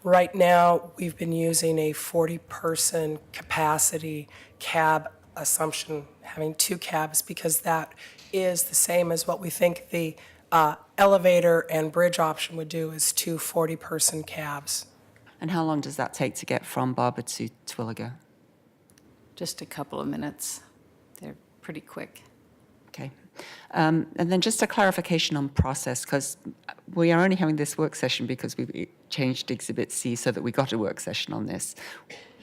Right now, we've been using a 40-person capacity cab assumption, having 2 cabs, because that is the same as what we think the elevator and bridge option would do, is 2 40-person cabs. And how long does that take to get from Barber to Terwilliger? Just a couple of minutes. They're pretty quick. Okay. And then just a clarification on process, because we are only having this work session because we changed Exhibit C so that we got a work session on this.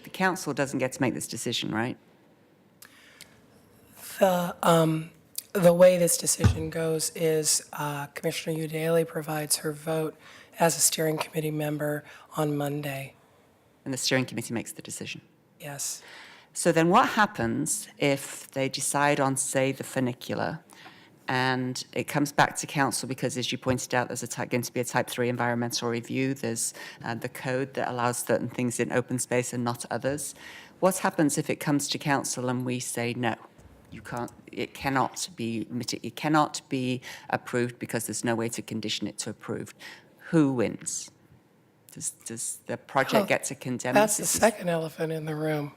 The council doesn't get to make this decision, right? The way this decision goes is Commissioner Udaley provides her vote as a steering committee member on Monday. And the steering committee makes the decision. Yes. So then what happens if they decide on, say, the funicular, and it comes back to council because, as you pointed out, there's going to be a Type 3 environmental review. There's the code that allows certain things in open space and not others. What happens if it comes to council and we say, no, you can't, it cannot be approved because there's no way to condition it to approved? Who wins? Does the project get to condemn? That's the second elephant in the room.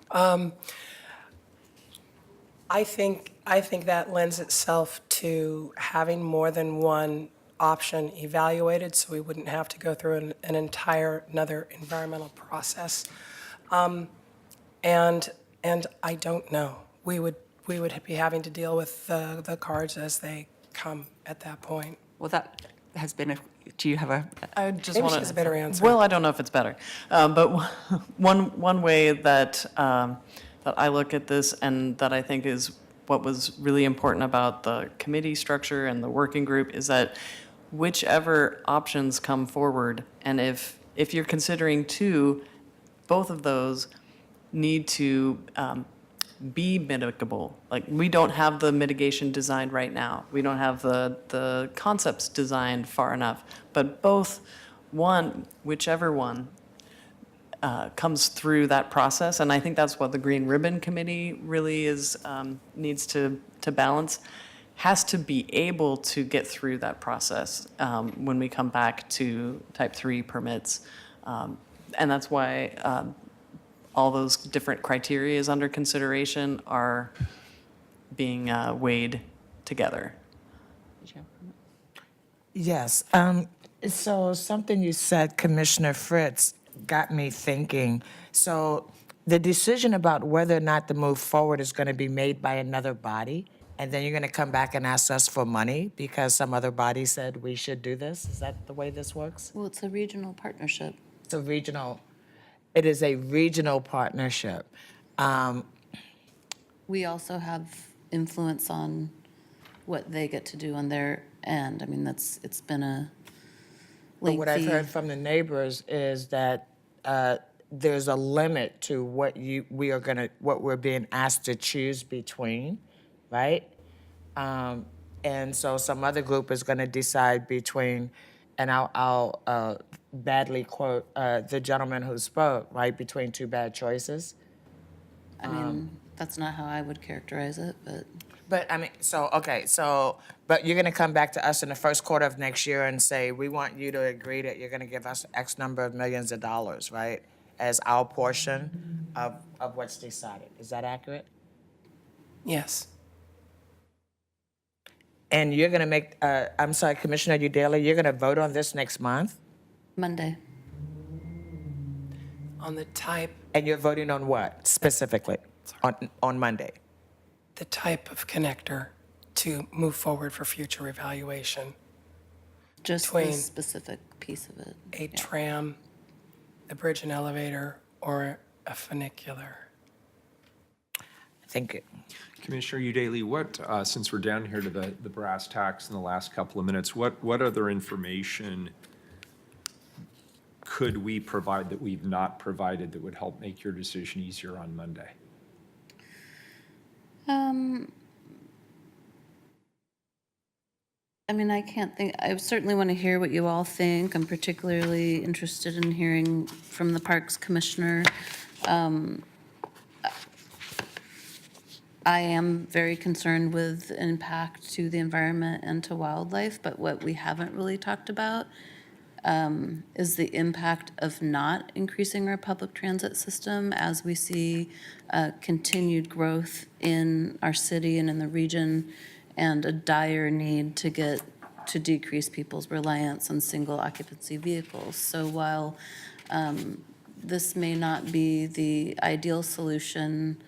I think that lends itself to having more than one option evaluated, so we wouldn't have to go through another environmental process. And I don't know. We would be having to deal with the cards as they come at that point. Well, that has been do you have a? I just Maybe want she has a better answer. Well, I don't know if it's better, but one way that that I look at this, and that I think is what was really important about the committee structure and the working group, is that whichever options come forward, and if you're considering 2, both of those need to be mitigable. Like, we don't have the mitigation designed right now. We don't have the concepts designed far enough. But whichever one comes through that process, and I think that's what the Green Ribbon Committee really is needs to balance, has to be able to get through that process when we come back to Type 3 permits. And that's why all those different criteria is under consideration are being weighed together. Yes. So something you said, Commissioner Fritz, got me thinking. So the decision about whether or not to move forward is going to be made by another body, and then you're going to come back and ask us for money because some other body said we should do this? Is that the way this works? Well, it's a regional partnership. It is a regional partnership. We also have influence on what they get to do on their end. I mean, it's been a But what I've lengthy. heard from the neighbors is that there's a limit to what we're being asked to choose between, right? And so some other group is gonna decide between, and I'll badly quote the gentleman who spoke, right, between 2 bad choices. I mean, that's not how I would characterize it, but. But I mean, but you're gonna come back to us in the first quarter of next year and say, we want you to agree that you're gonna give us X number of millions of dollars, right? As our portion of what's decided. Is that accurate? Yes. And you're gonna make, I'm sorry, Commissioner Udaley, you're gonna vote on this next month? Monday. On the type, And you're voting on what specifically on Monday? the type of connector to move forward for future evaluation. Just the Between specific piece of it. a tram, a bridge and elevator, or a funicular. Thank you. Commissioner Udaley, what, since we're down here to the brass tacks in the last couple of minutes, what other information could we provide that we've not provided that would help make your decision easier on Monday? I mean, I can't think, I certainly want to hear what you all think. I'm particularly interested in hearing from the Parks Commissioner. I am very concerned with impact to the environment and to wildlife, but what we haven't really talked about is the impact of not increasing our public transit system as we see continued growth in our city and in the region, and a dire need to decrease people's reliance on single occupancy vehicles. So while this may not be the ideal solution,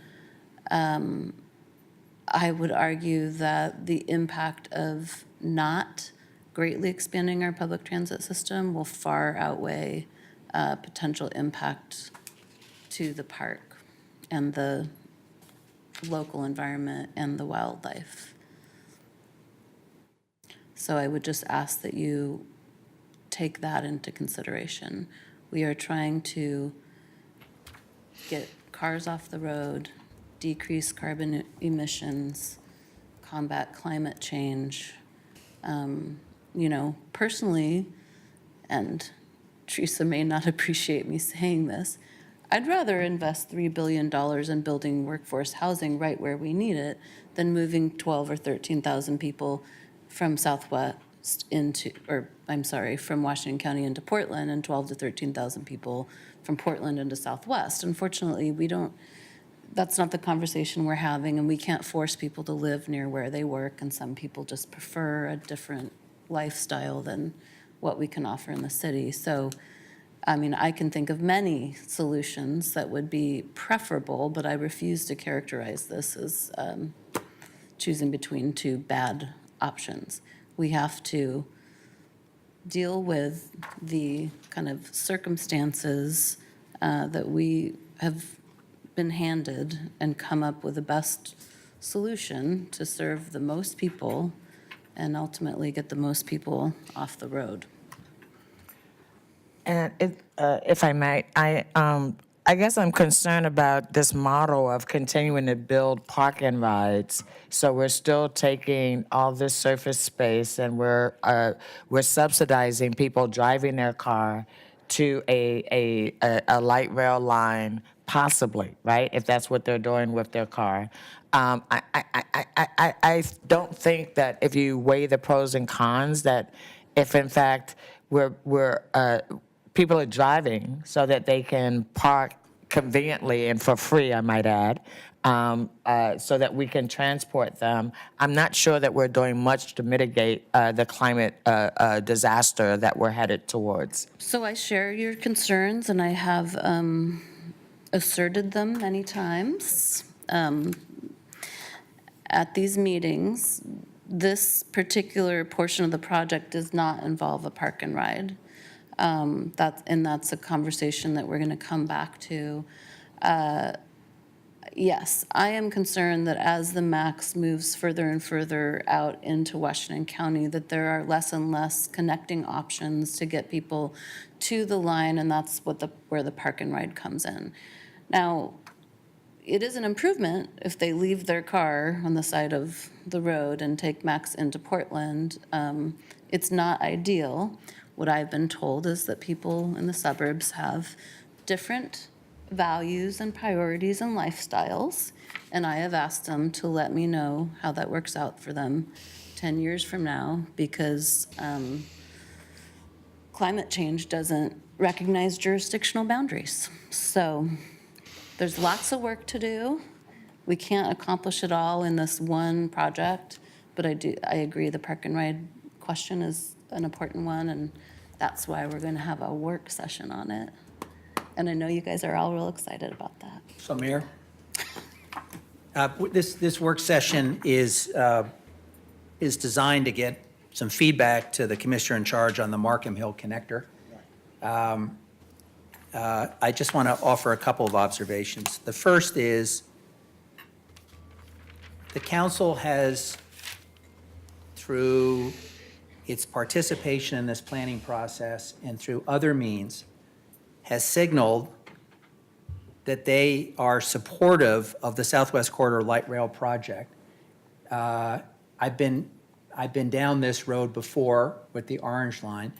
I would argue that the impact of not greatly expanding our public transit system will far outweigh potential impact to the park and the local environment and the wildlife. So I would just ask that you take that into consideration. We are trying to get cars off the road, decrease carbon emissions, combat climate change. You know, personally, and Teresa may not appreciate me saying this, I'd rather invest $3 billion in building workforce housing right where we need it than moving 12 or 13,000 people from Southwest from Washington County into Portland, and 12 to 13,000 people from Portland into Southwest. Unfortunately, that's not the conversation we're having, and we can't force people to live near where they work, and some people just prefer a different lifestyle than what we can offer in the city. So, I mean, I can think of many solutions that would be preferable, but I refuse to characterize this as choosing between two bad options. We have to deal with the kind of circumstances that we have been handed and come up with the best solution to serve the most people and ultimately get the most people off the road. And if I might, I guess I'm concerned about this model of continuing to build park and rides. So we're still taking all this surface space, and we're subsidizing people driving their car to a light rail line, possibly, right? If that's what they're doing with their car. I don't think that if you weigh the pros and cons, that if in fact people are driving so that they can park conveniently and for free, I might add, so that we can transport them. I'm not sure that we're doing much to mitigate the climate disaster that we're headed towards. So I share your concerns, and I have asserted them many times at these meetings. This particular portion of the project does not involve a park and ride. That's a conversation that we're going to come back to. Yes, I am concerned that as the MAX moves further and further out into Washington County, that there are less and less connecting options to get people to the line, and that's where the park and ride comes in. Now, it is an improvement if they leave their car on the side of the road and take MAX into Portland. It's not ideal. What I've been told is that people in the suburbs have different values and priorities and lifestyles, and I have asked them to let me know how that works out for them 10 years from now, because climate change doesn't recognize jurisdictional boundaries. So there's lots of work to do. We can't accomplish it all in this one project, but I agree the park and ride question is an important one, and that's why we're going to have a work session on it. And I know you guys are all real excited about that. So Mayor, This work session is designed to get some feedback to the commissioner in charge on the Markham Hill Connector. I just want to offer a couple of observations. The first is the council has, through its participation in this planning process and through other means, has signaled that they are supportive of the Southwest Corridor Light Rail project. I've been down this road before with the Orange Line.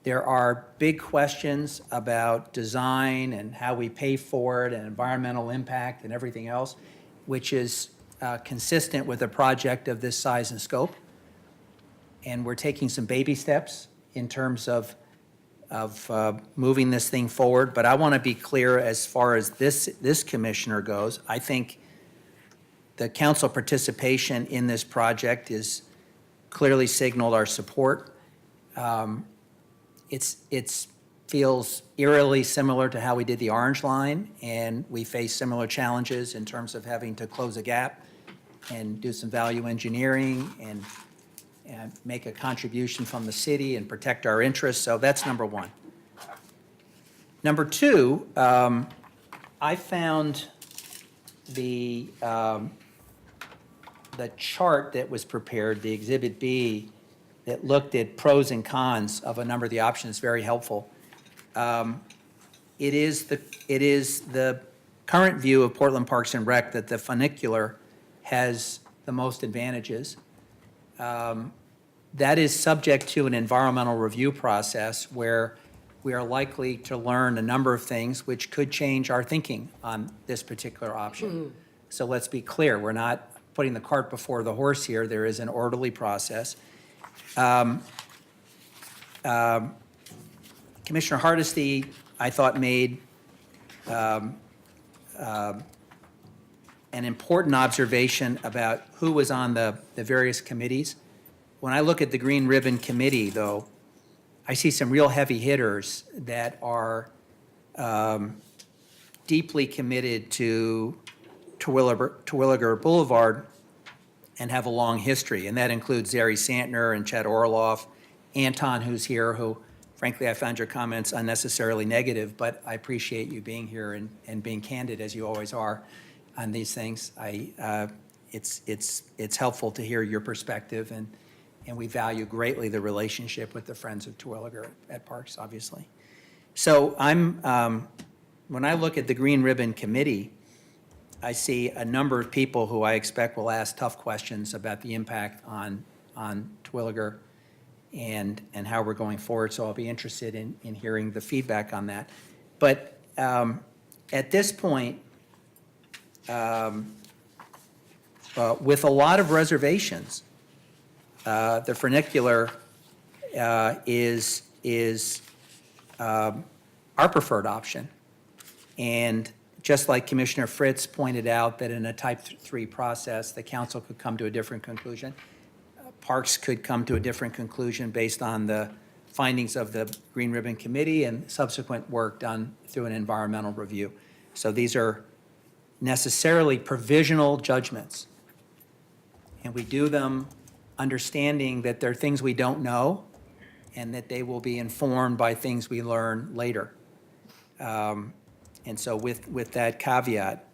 There are big questions about design and how we pay for it and environmental impact and everything else, which is consistent with a project of this size and scope. And we're taking some baby steps in terms of moving this thing forward. But I want to be clear as far as this commissioner goes. I think the council participation in this project is clearly signaled our support. It feels eerily similar to how we did the Orange Line, and we face similar challenges in terms of having to close a gap and do some value engineering and make a contribution from the city and protect our interests. So that's number one. Number two, I found the chart that was prepared, the Exhibit B, that looked at pros and cons of a number of the options very helpful. It is the current view of Portland Parks and Rec that the funicular has the most advantages. That is subject to an environmental review process where we are likely to learn a number of things which could change our thinking on this particular option. So let's be clear, we're not putting the cart before the horse here. There is an orderly process. Commissioner Hardesty, I thought, made an important observation about who was on the various committees. When I look at the Green Ribbon Committee, though, I see some real heavy hitters that are deeply committed to Terwilliger Boulevard and have a long history, and that includes Zary Santner and Chad Orloff, Anton, who's here, who, frankly, I found your comments unnecessarily negative, but I appreciate you being here and being candid, as you always are, on these things. It's helpful to hear your perspective, and we value greatly the relationship with the Friends of Terwilliger at Parks, obviously. So when I look at the Green Ribbon Committee, I see a number of people who I expect will ask tough questions about the impact on Terwilliger and how we're going forward. So I'll be interested in hearing the feedback on that. But at this point, with a lot of reservations, the funicular is our preferred option. And just like Commissioner Fritz pointed out that in a type 3 process, the council could come to a different conclusion. Parks could come to a different conclusion based on the findings of the Green Ribbon Committee and subsequent work done through an environmental review. So these are necessarily provisional judgments. And we do them understanding that there are things we don't know and that they will be informed by things we learn later. And so with that caveat,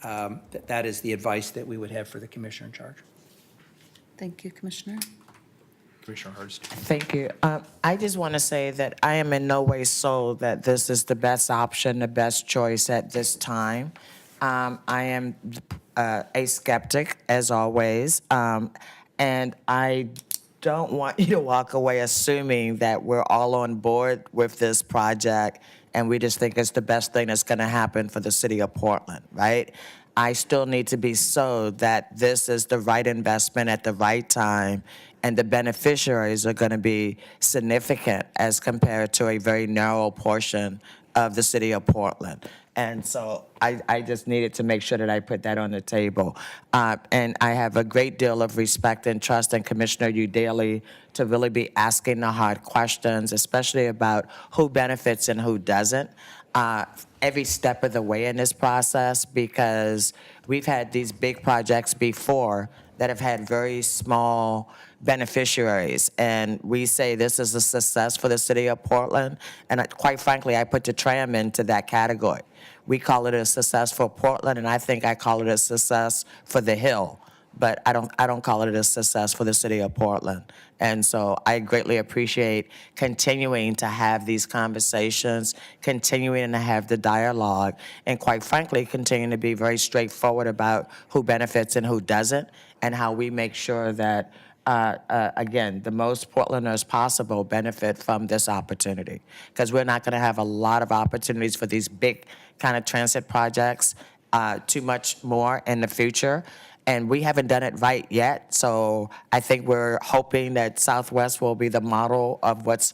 that is the advice that we would have for the commissioner in charge. Thank you, Commissioner. Commissioner Hardesty. Thank you. I just want to say that I am in no way sold that this is the best option, the best choice at this time. I am a skeptic, as always, and I don't want you to walk away assuming that we're all on board with this project and we just think it's the best thing that's going to happen for the city of Portland, right? I still need to be sold that this is the right investment at the right time, and the beneficiaries are going to be significant as compared to a very narrow portion of the city of Portland. And so I just needed to make sure that I put that on the table. And I have a great deal of respect and trust in Commissioner Udaley to really be asking the hard questions, especially about who benefits and who doesn't. every step of the way in this process because we've had these big projects before that have had very small beneficiaries. And we say this is a success for the city of Portland. And quite frankly, I put the tram into that category. We call it a success for Portland, and I think I call it a success for the Hill. But I don't call it a success for the city of Portland. And so I greatly appreciate continuing to have these conversations, continuing to have the dialogue, and quite frankly, continuing to be very straightforward about who benefits and who doesn't, and how we make sure that, again, the most Portlanders possible benefit from this opportunity. Because we're not going to have a lot of opportunities for these big kind of transit projects, too much more in the future. And we haven't done it right yet, so I think we're hoping that Southwest will be the model of what's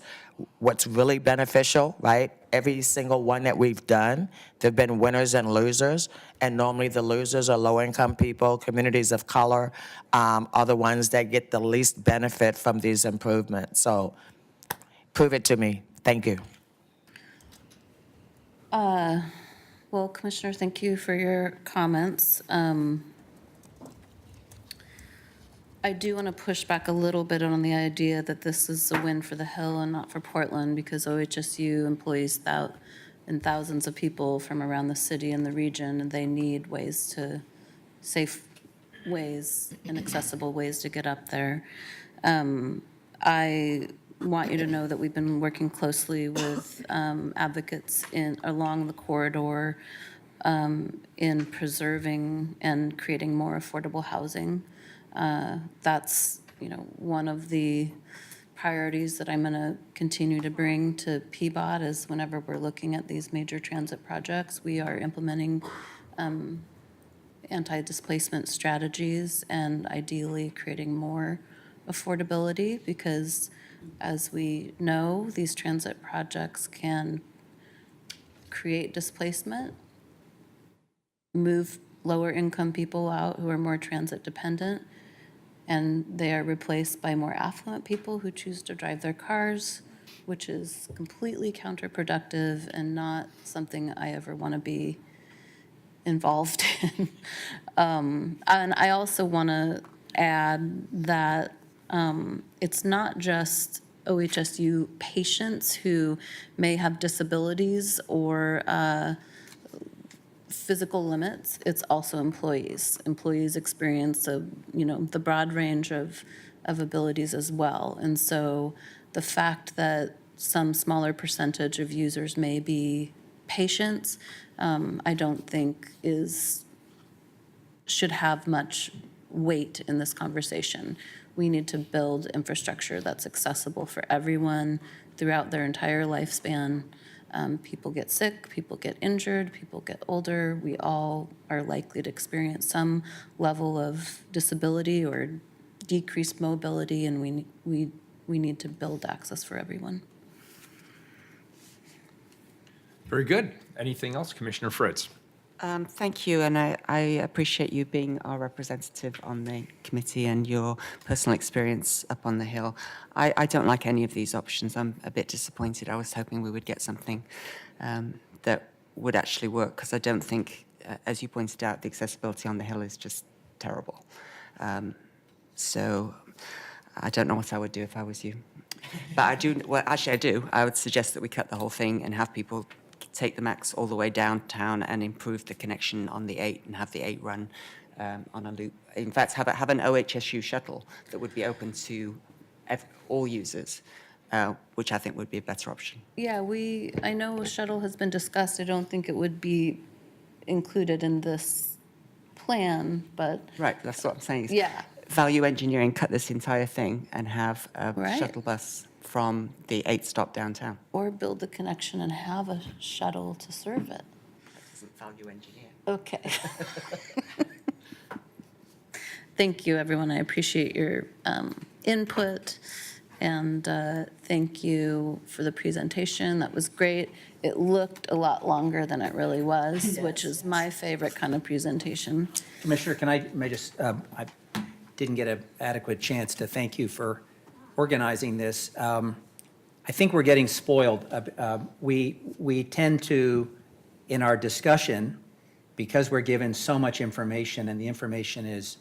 really beneficial, right? Every single one that we've done, there've been winners and losers, and normally the losers are low-income people, communities of color, are the ones that get the least benefit from these improvements. So prove it to me. Thank you. Well, Commissioner, thank you for your comments. I do want to push back a little bit on the idea that this is a win for the Hill and not for Portland, because OHSU employs thousands of people from around the city and the region, and they need ways to, safe ways and accessible ways to get up there. I want you to know that we've been working closely with advocates along the corridor in preserving and creating more affordable housing. That's, one of the priorities that I'm going to continue to bring to PBOT is whenever we're looking at these major transit projects, we are implementing anti-displacement strategies and ideally creating more affordability because, as we know, these transit projects can create displacement, move lower income people out who are more transit dependent, and they are replaced by more affluent people who choose to drive their cars, which is completely counterproductive and not something I ever want to be involved in. And I also want to add that it's not just OHSU patients who may have disabilities or physical limits, it's also employees. Employees experience the broad range of abilities as well. And so the fact that some smaller percentage of users may be patients, I don't think should have much weight in this conversation. We need to build infrastructure that's accessible for everyone throughout their entire lifespan. People get sick, people get injured, people get older. We all are likely to experience some level of disability or decreased mobility, and we need to build access for everyone. Very good. Anything else, Commissioner Fritz? Thank you, and I appreciate you being our representative on the committee and your personal experience up on the Hill. I don't like any of these options. I'm a bit disappointed. I was hoping we would get something that would actually work, because I don't think, as you pointed out, the accessibility on the Hill is just terrible. So I don't know what I would do if I was you. But I do, well, actually I do. I would suggest that we cut the whole thing and have people take the MAX all the way downtown and improve the connection on the 8 and have the 8 run on a loop. In fact, have an OHSU shuttle that would be open to all users, which I think would be a better option. Yeah, I know a shuttle has been discussed. I don't think it would be included in this plan, but. Right, that's what I'm saying. Yeah. Value engineering, cut this entire thing and have a Right. shuttle bus from the 8 stop downtown. Or build the connection and have a shuttle to serve it. That isn't value engineering. Okay. Thank you, everyone. I appreciate your input, and thank you for the presentation. That was great. It looked a lot longer than it really was, which is my favorite kind of presentation. Commissioner, may I just, I didn't get an adequate chance to thank you for organizing this. I think we're getting spoiled. We tend to in our discussion, because we're given so much information and the information is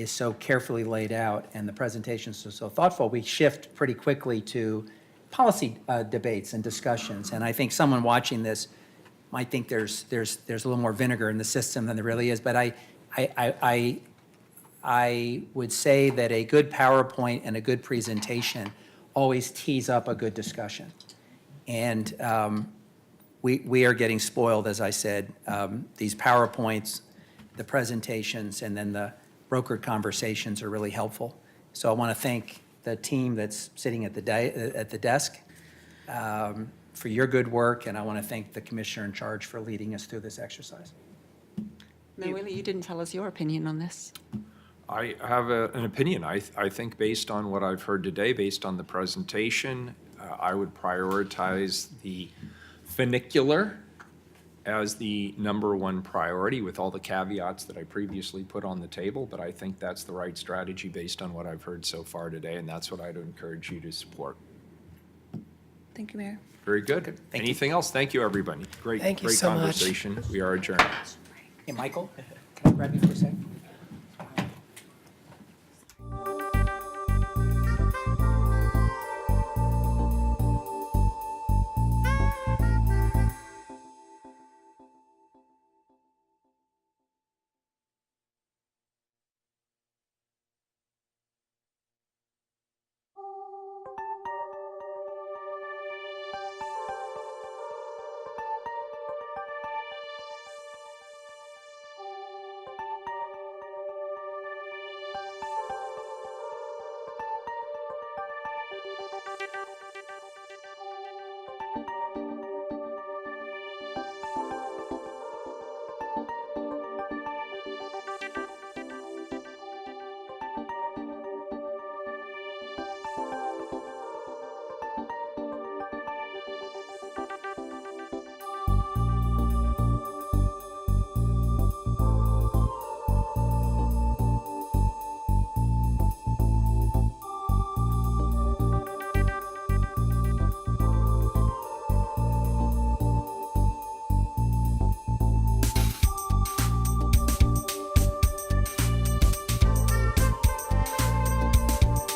so carefully laid out and the presentations are so thoughtful, we shift pretty quickly to policy debates and discussions. And I think someone watching this might think there's a little more vinegar in the system than there really is. But I would say that a good PowerPoint and a good presentation always tees up a good discussion. And we are getting spoiled, as I said. These PowerPoints, the presentations, and then the brokered conversations are really helpful. So I want to thank the team that's sitting at the desk for your good work, and I want to thank the commissioner in charge for leading us through this exercise. Mayor Wheeler, you didn't tell us your opinion on this. I have an opinion. I think based on what I've heard today, based on the presentation, I would prioritize the funicular as the #1 priority with all the caveats that I previously put on the table, but I think that's the right strategy based on what I've heard so far today, and that's what I'd encourage you to support. Thank you, Mayor. Very good. Anything else? Thank you, everybody. Great Thank you so much. conversation. We are adjourned. Hey, Michael, can I grab you for a second?